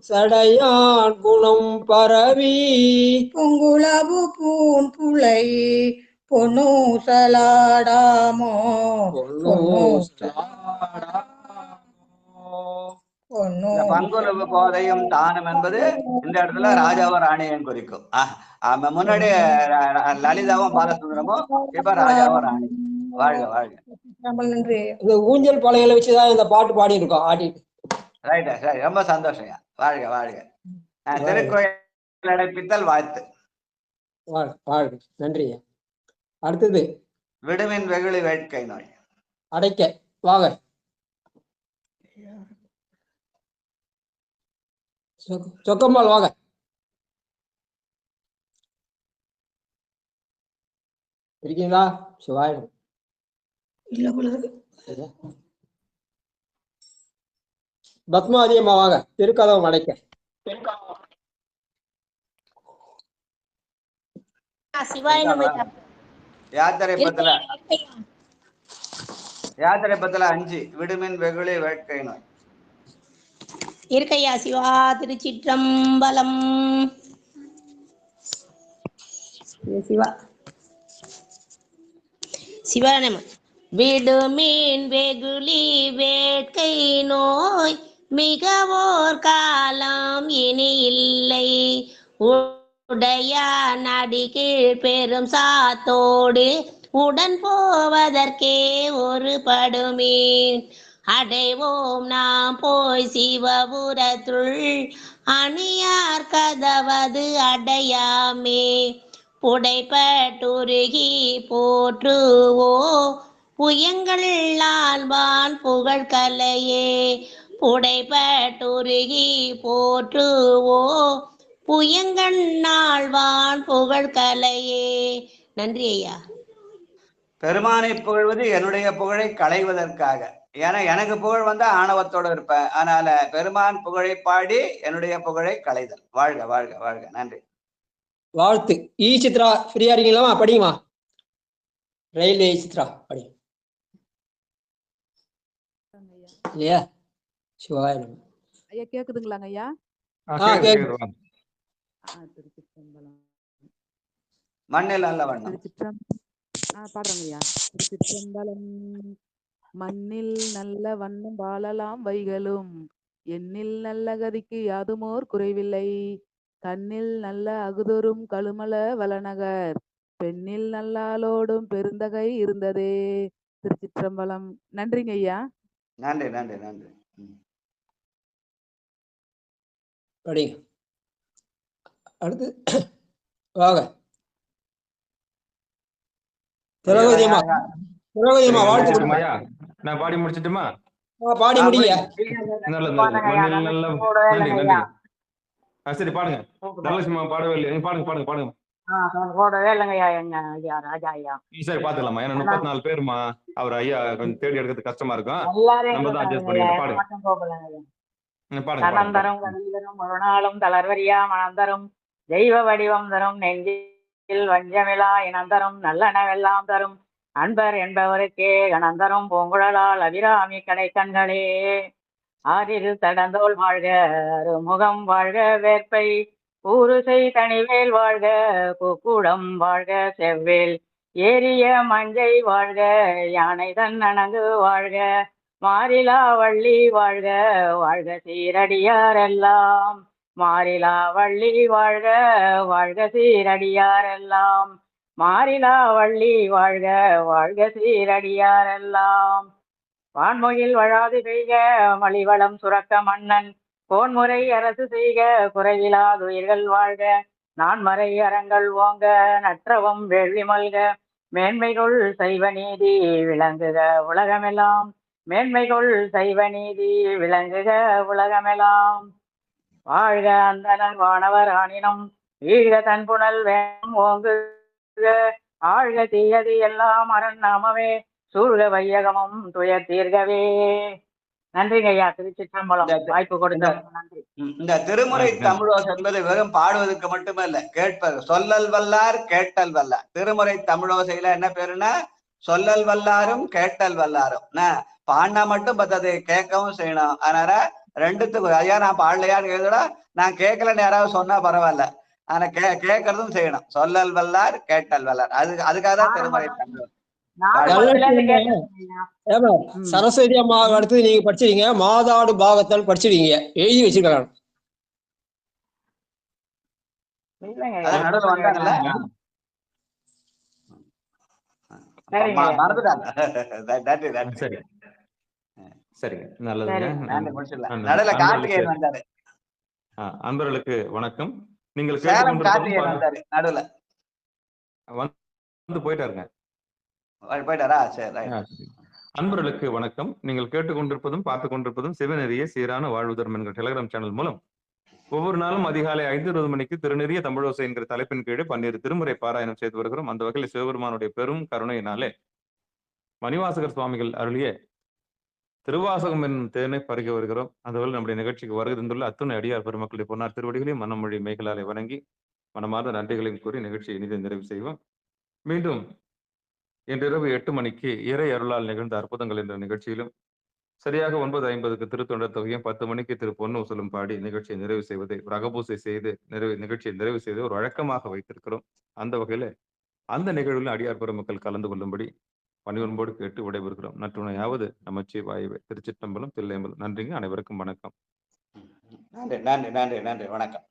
சடையான் குணம் பரவி. பொங்குலவு பூன் புலை பொன்னூசலாடாமோ. இந்த பங்குலவு கோதையும் தானம் என்பது இந்த இடத்துல ராஜாவோ ராணியும் குறிக்கும். முன்னாடி லலிதாவும் பாலசுந்தரமும், இப்ப ராஜாவோ ராணி. வாழ்க வாழ்க. நன்றி. இந்த ஊஞ்சல் பாளையங்களை வச்சுதான் இந்த பாட்டு பாடி இருக்கோம் ஆடிட்டு. ரைட்டா, சரி, ரொம்ப சந்தோஷங்க. வாழ்க வாழ்க. திருக்கோயில் அடைப்பித்தல் வாழ்த்து. வாழ்க, நன்றி. அடுத்தது விடுமின் வெகுளி வேட்கை நோய் அடைக்க. வாங்க சொக்கம்மாள் வாங்க. இருக்கீங்களா? சிவாயிடும் இல்ல போல இருக்கு. பத்மாவதியம்மா வாங்க. திருக்கதவம் அடைக்க. யாத்திரை பத்துல 5 விடுமின் வெகுளி வேட்கை நோய் இருக்கையா சிவா. திருச்சிற்றம்பலம். சிவா சிவானம. விடுமீன் வெகுளி வேட்கை நோய் மிகவோர் காலம் இனி இல்லை. உடைய நடி கீழ் பெரும் சாத்தோடு உடன் போவதற்கே ஒரு படுமீன். அடைவோம் நாம் போய் சிவபுரத்துள் அணியார் கதவது அடையாமே. புடைப்பட்டுருகி போற்றுவோ புயங்கள் ஆழ்வான் புகழ் கலையே. புடைப்பட்டுருகி போற்றுவோ புயங்கள் ஆழ்வான் புகழ் கலையே. நன்றி ஐயா. பெருமானை புகழ்வது என்னுடைய புகழை களைவதற்காக. ஏன்னா எனக்கு புகழ் வந்தா ஆணவத்தோட இருப்பேன். அதனால பெருமான் புகழை பாடி என்னுடைய புகழை களைதல். வாழ்க வாழ்க வாழ்க. நன்றி. வாழ்த்து. ஈ சித்ரா ஃப்ரீயா இருக்கீங்களா? படிங்கம்மா. ரயில்வே சித்ரா படி. இல்லையா? சிவாயிடும். ஐயா கேக்குதுங்களாங்க ஐயா? திருச்சிற்றம்பலம். மண்ணில் நல்ல வண்ணம். பாடுறேங்க ஐயா. திருச்சிற்றம்பலம். மண்ணில் நல்ல வண்ணம் வாழலாம் வைகளும் எண்ணில் நல்ல கதிக்கு யாதுமோர் குறைவில்லை. கண்ணில் நல்ல அகுதொரும் கழுமல வளநகர் பெண்ணில் நல்லாளோடும் பெருந்தகை இருந்ததே. திருச்சிற்றம்பலம். நன்றிங்க ஐயா. நன்றி நன்றி நன்றி. படிங்க. அடுத்து வாங்க. திரௌபதியம்மா. திரௌபதியம்மா வாழ்த்து. நான் பாடி முடிச்சிட்டுமா? பாடி முடிங்க. நல்லது நல்லது. நன்றி நன்றி. சரி பாடுங்க. தனலட்சுமி பாடவே இல்லை. பாடுங்க பாடுங்க பாடுங்க. போடவே இல்லைங்கய்யா எங்க ஐயா ராஜா ஐயா. சரி பாத்துக்கலாமா. ஏன்னா 34 பேருமா. அவர் ஐயா கொஞ்சம் தேடி எடுக்கிறது கஷ்டமா இருக்கும். நம்ம தான் அட்ஜஸ்ட் பண்ணிட்டு பாடுங்க. தனந்தரும் கவிதரும் ஒரு நாளும் தளர்வரியா மனந்தரும் தெய்வ வடிவம் தரும் நெஞ்சில் வஞ்சமிழா இனந்தரும் நல்லனவெல்லாம் தரும் அன்பர் என்பவருக்கே கணந்தரும் பூங்குழலால் அபிராமி கடை கண்களே. ஆறிரு தடந்தோல் வாழ்க முகம் வாழ்க வேற்பை ஊருசை தனிவேல் வாழ்க பூக்கூடம் வாழ்க செவ்வேல் ஏரிய மஞ்சை வாழ்க யானை தன்னணங்கு வாழ்க மாறிலா வள்ளி வாழ்க வாழ்க சீரடியாரெல்லாம். மாறிலா வள்ளி வாழ்க வாழ்க சீரடியாரெல்லாம். மாறிலா வள்ளி வாழ்க வாழ்க சீரடியாரெல்லாம். வான்மொழில் வழாது பெய்க மலிவளம் சுரக்க மன்னன் கோன்முறை அரசு செய்க குறைவிலாதுயிர்கள் வாழ்க. நான்மறை அறங்கள் ஓங்க நற்றவம் வேள்வி மல்க மேன்மைகள் சைவ நீதி விளங்குக உலகமெல்லாம். மேன்மைகள் சைவ நீதி விளங்குக உலகமெல்லாம். வாழ்க அந்தனர் வானவர் ஆனினும் வீழ்க தன்புணல் வேணும் ஓங்குக. ஆழ்க தீயது எல்லாம் அரண் நாமமே சூழ்க வையகமும் துயர் தீர்கவே. நன்றிங்க ஐயா. திருச்சிற்றம்பலம். வாய்ப்பு கொடுத்த நன்றி. இந்த திருமுறை தமிழோசை என்பது வெறும் பாடுவதற்கு மட்டுமல்ல, கேட்பது. சொல்லல் வல்லார் கேட்டல் வல்லார். திருமுறை தமிழோசையில என்ன பேருன்னா சொல்லல் வல்லாரும் கேட்டல் வல்லாரும். பாடினா மட்டும் பத்தது, கேட்கவும் செய்யணும். அதனால ரெண்டுத்துக்கும் ஐயா நான் பாடலையான்னு கேட்கல, நான் கேட்கலன்னு யாராவது சொன்னா பரவாயில்ல, ஆனா கேட்கறதும் செய்யணும். சொல்லல் வல்லார் கேட்டல் வல்லார். அதுக்காக தான் திருமுறை தமிழ். சரஸ்வதி அம்மா அடுத்து நீங்க படிச்சிருக்கீங்க, மாதாடு பாகத்தால் படிச்சிருக்கீங்க, எழுதி வச்சிருக்கலாம். நடுவில் வந்தாங்கல்ல, சரி சரிங்க, நல்லதுங்க. அன்பர்களுக்கு வணக்கம். நீங்கள் போயிட்டாருங்க. அன்பர்களுக்கு வணக்கம். நீங்கள் கேட்டுக்கொண்டிருப்பதும் பார்த்துக் கொண்டிருப்பதும் சிவநெறிய சீரான வாழ்வுதரும் என்கிற டெலிகிராம் சேனல் மூலம் ஒவ்வொரு நாளும் அதிகாலை 5:20 மணிக்கு திருநெறிய தமிழோசை என்கிற தலைப்பின் கீழே 12 திருமுறை பாராயணம் செய்து வருகிறோம். அந்த வகையில் சிவபெருமானுடைய பெரும் கருணையினாலே மணிவாசகர் சுவாமிகள் அருளிய திருவாசகம் என்னும் தேனை பருகி வருகிறோம். அதுவரை நம்முடைய நிகழ்ச்சிக்கு வருகின்றுள்ள அத்துணை அடியார் பெருமக்களுடைய பொன்னார் திருவடிகளையும் மனமொழி மேகலாலை வணங்கி மனமார்ந்த நன்றிகளையும் கூறி நிகழ்ச்சியை இனிதை நிறைவு செய்வோம். மீண்டும் இன்றிரவு 8 மணிக்கு இறை அருளால் நிகழ்ந்த அற்புதங்கள் என்ற நிகழ்ச்சியிலும், சரியாக 9:50க்கு திருத்தொண்டர் தொகையும் 10 மணிக்கு திரு பொன்னூசலும் பாடி நிகழ்ச்சியை நிறைவு செய்வதை, ரகபூசை செய்து நிகழ்ச்சியை நிறைவு செய்து ஒரு வழக்கமாக வைத்திருக்கிறோம். அந்த வகையில அந்த நிகழ்வில் அடியார் பெருமக்கள் கலந்து கொள்ளும்படி பணிவன்போடு கேட்டு விடைபெறுகிறோம். நற்றுணையாவது நமச்சிவாயவே. திருச்சிற்றம்பலம், தில்லையம்பலம். நன்றிங்க. அனைவருக்கும் வணக்கம். நன்றி நன்றி நன்றி நன்றி. வணக்கம்.